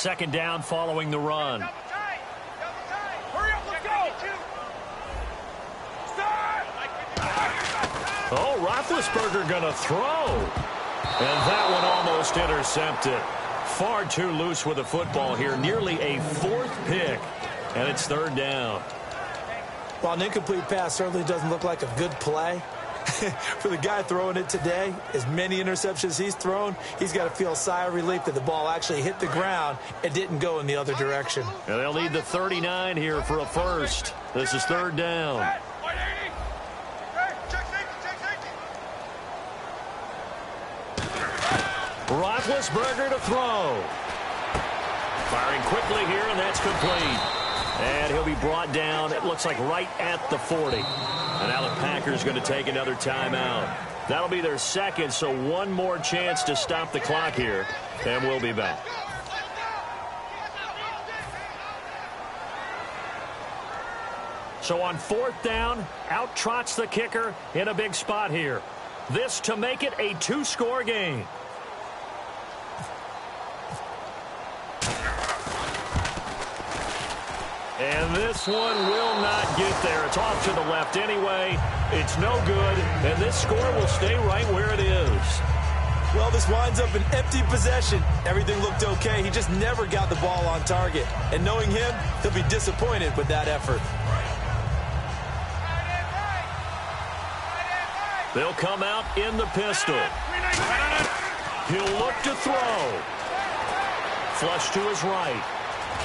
second down following the run. Hurry up, let's go! Oh, Roethlisberger going to throw. And that one almost intercepted. Far too loose with the football here. Nearly a fourth pick. And it's third down. While an incomplete pass certainly doesn't look like a good play, for the guy throwing it today, as many interceptions he's thrown, he's got to feel a sigh of relief that the ball actually hit the ground and didn't go in the other direction. And they'll need the 39 here for a first. This is third down. Roethlisberger to throw. Firing quickly here, and that's complete. And he'll be brought down, it looks like right at the 40. And now the Packers going to take another timeout. That'll be their second, so one more chance to stop the clock here. And we'll be back. So on fourth down, out trots the kicker in a big spot here. This to make it a two-score game. And this one will not get there. It's off to the left anyway. It's no good, and this score will stay right where it is. Well, this winds up an empty possession. Everything looked okay. He just never got the ball on target. And knowing him, he'll be disappointed with that effort. They'll come out in the pistol. He'll look to throw. Flush to his right.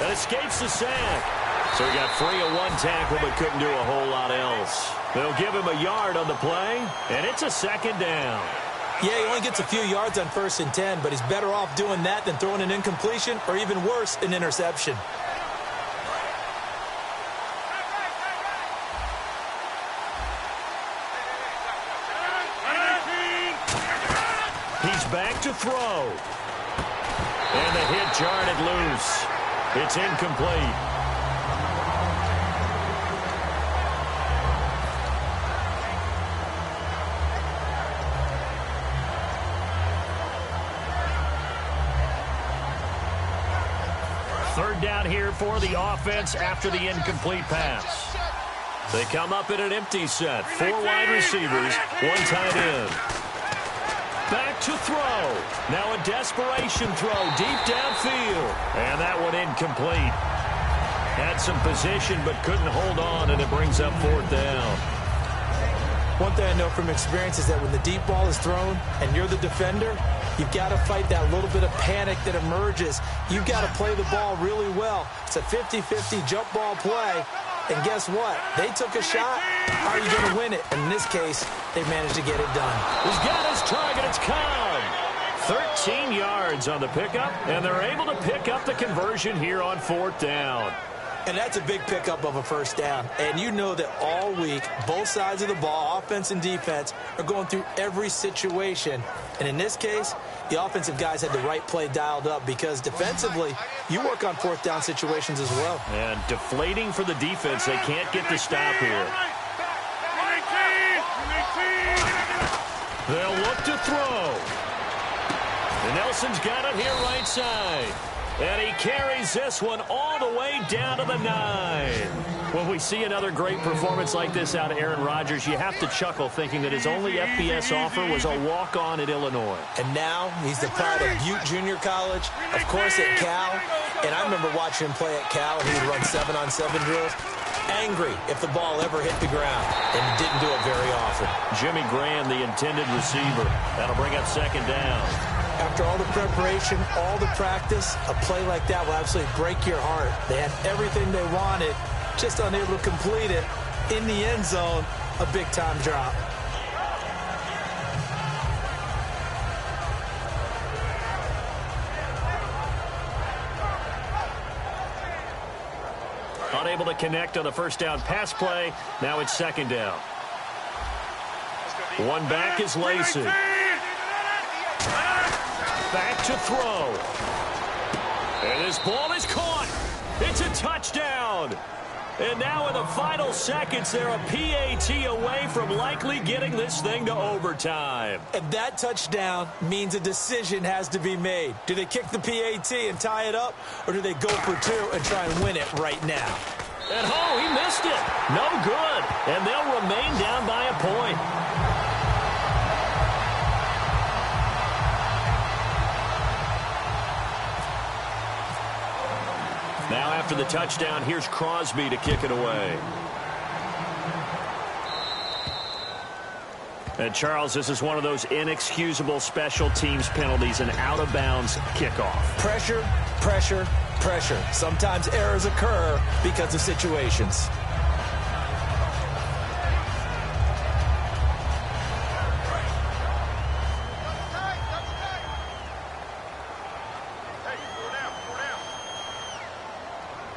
And escapes the sack. So he got free of one tackle but couldn't do a whole lot else. They'll give him a yard on the play, and it's a second down. Yeah, he only gets a few yards on 1st and 10, but he's better off doing that than throwing an incompletion or even worse, an interception. He's back to throw. And the hit jarred it loose. It's incomplete. Third down here for the offense after the incomplete pass. They come up in an empty set. 4 wide receivers, 1 tight end. Back to throw. Now a desperation throw deep downfield. And that one incomplete. Had some position but couldn't hold on, and it brings up 4th down. One thing I know from experience is that when the deep ball is thrown and you're the defender, you've got to fight that little bit of panic that emerges. You've got to play the ball really well. It's a 50-50 jump ball play. And guess what? They took a shot. How are you going to win it? And in this case, they managed to get it done. He's got his target. It's Cobb. 13 yards on the pickup, and they're able to pick up the conversion here on 4th down. And that's a big pickup of a first down. And you know that all week, both sides of the ball, offense and defense, are going through every situation. And in this case, the offensive guys had the right play dialed up because defensively, you work on 4th down situations as well. And deflating for the defense. They can't get the stop here. They'll look to throw. And Nelson's got it here right side. And he carries this one all the way down to the 9. When we see another great performance like this out of Aaron Rodgers, you have to chuckle thinking that his only FBS offer was a walk-on at Illinois. And now he's the pride of Butte Junior College, of course at Cal. And I remember watching him play at Cal, and he would run 7-on-7 drills. Angry if the ball ever hit the ground, and he didn't do it very often. Jimmy Graham, the intended receiver. That'll bring up 2nd down. After all the preparation, all the practice, a play like that will absolutely break your heart. They had everything they wanted, just unable to complete it. In the end zone, a big-time drop. Unable to connect on the first down pass play. Now it's 2nd down. One back is Lacey. Back to throw. And this ball is caught. It's a touchdown. And now in the final seconds, they're a PAT away from likely getting this thing to overtime. And that touchdown means a decision has to be made. Do they kick the PAT and tie it up, or do they go for two and try and win it right now? And he missed it. No good. And they'll remain down by a point. Now after the touchdown, here's Crosby to kick it away. And Charles, this is one of those inexcusable special teams penalties, an out-of-bounds kickoff. Pressure, pressure, pressure. Sometimes errors occur because of situations.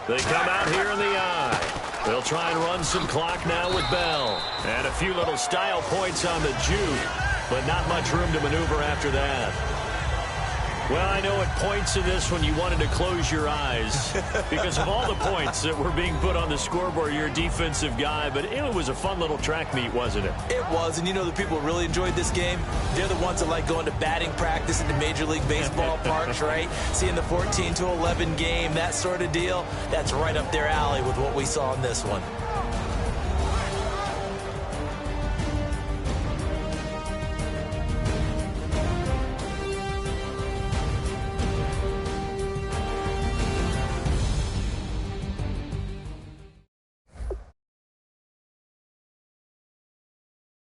They come out here in the eye. They'll try and run some clock now with Bell. And a few little style points on the juke, but not much room to maneuver after that. Well, I know at points in this when you wanted to close your eyes because of all the points that were being put on the scoreboard. You're a defensive guy, but it was a fun little track meet, wasn't it? It was, and you know the people who really enjoyed this game? They're the ones that like going to batting practice at the Major League Baseball parks, right? Seeing the 14-11 game, that sort of deal. That's right up their alley with what we saw in this one.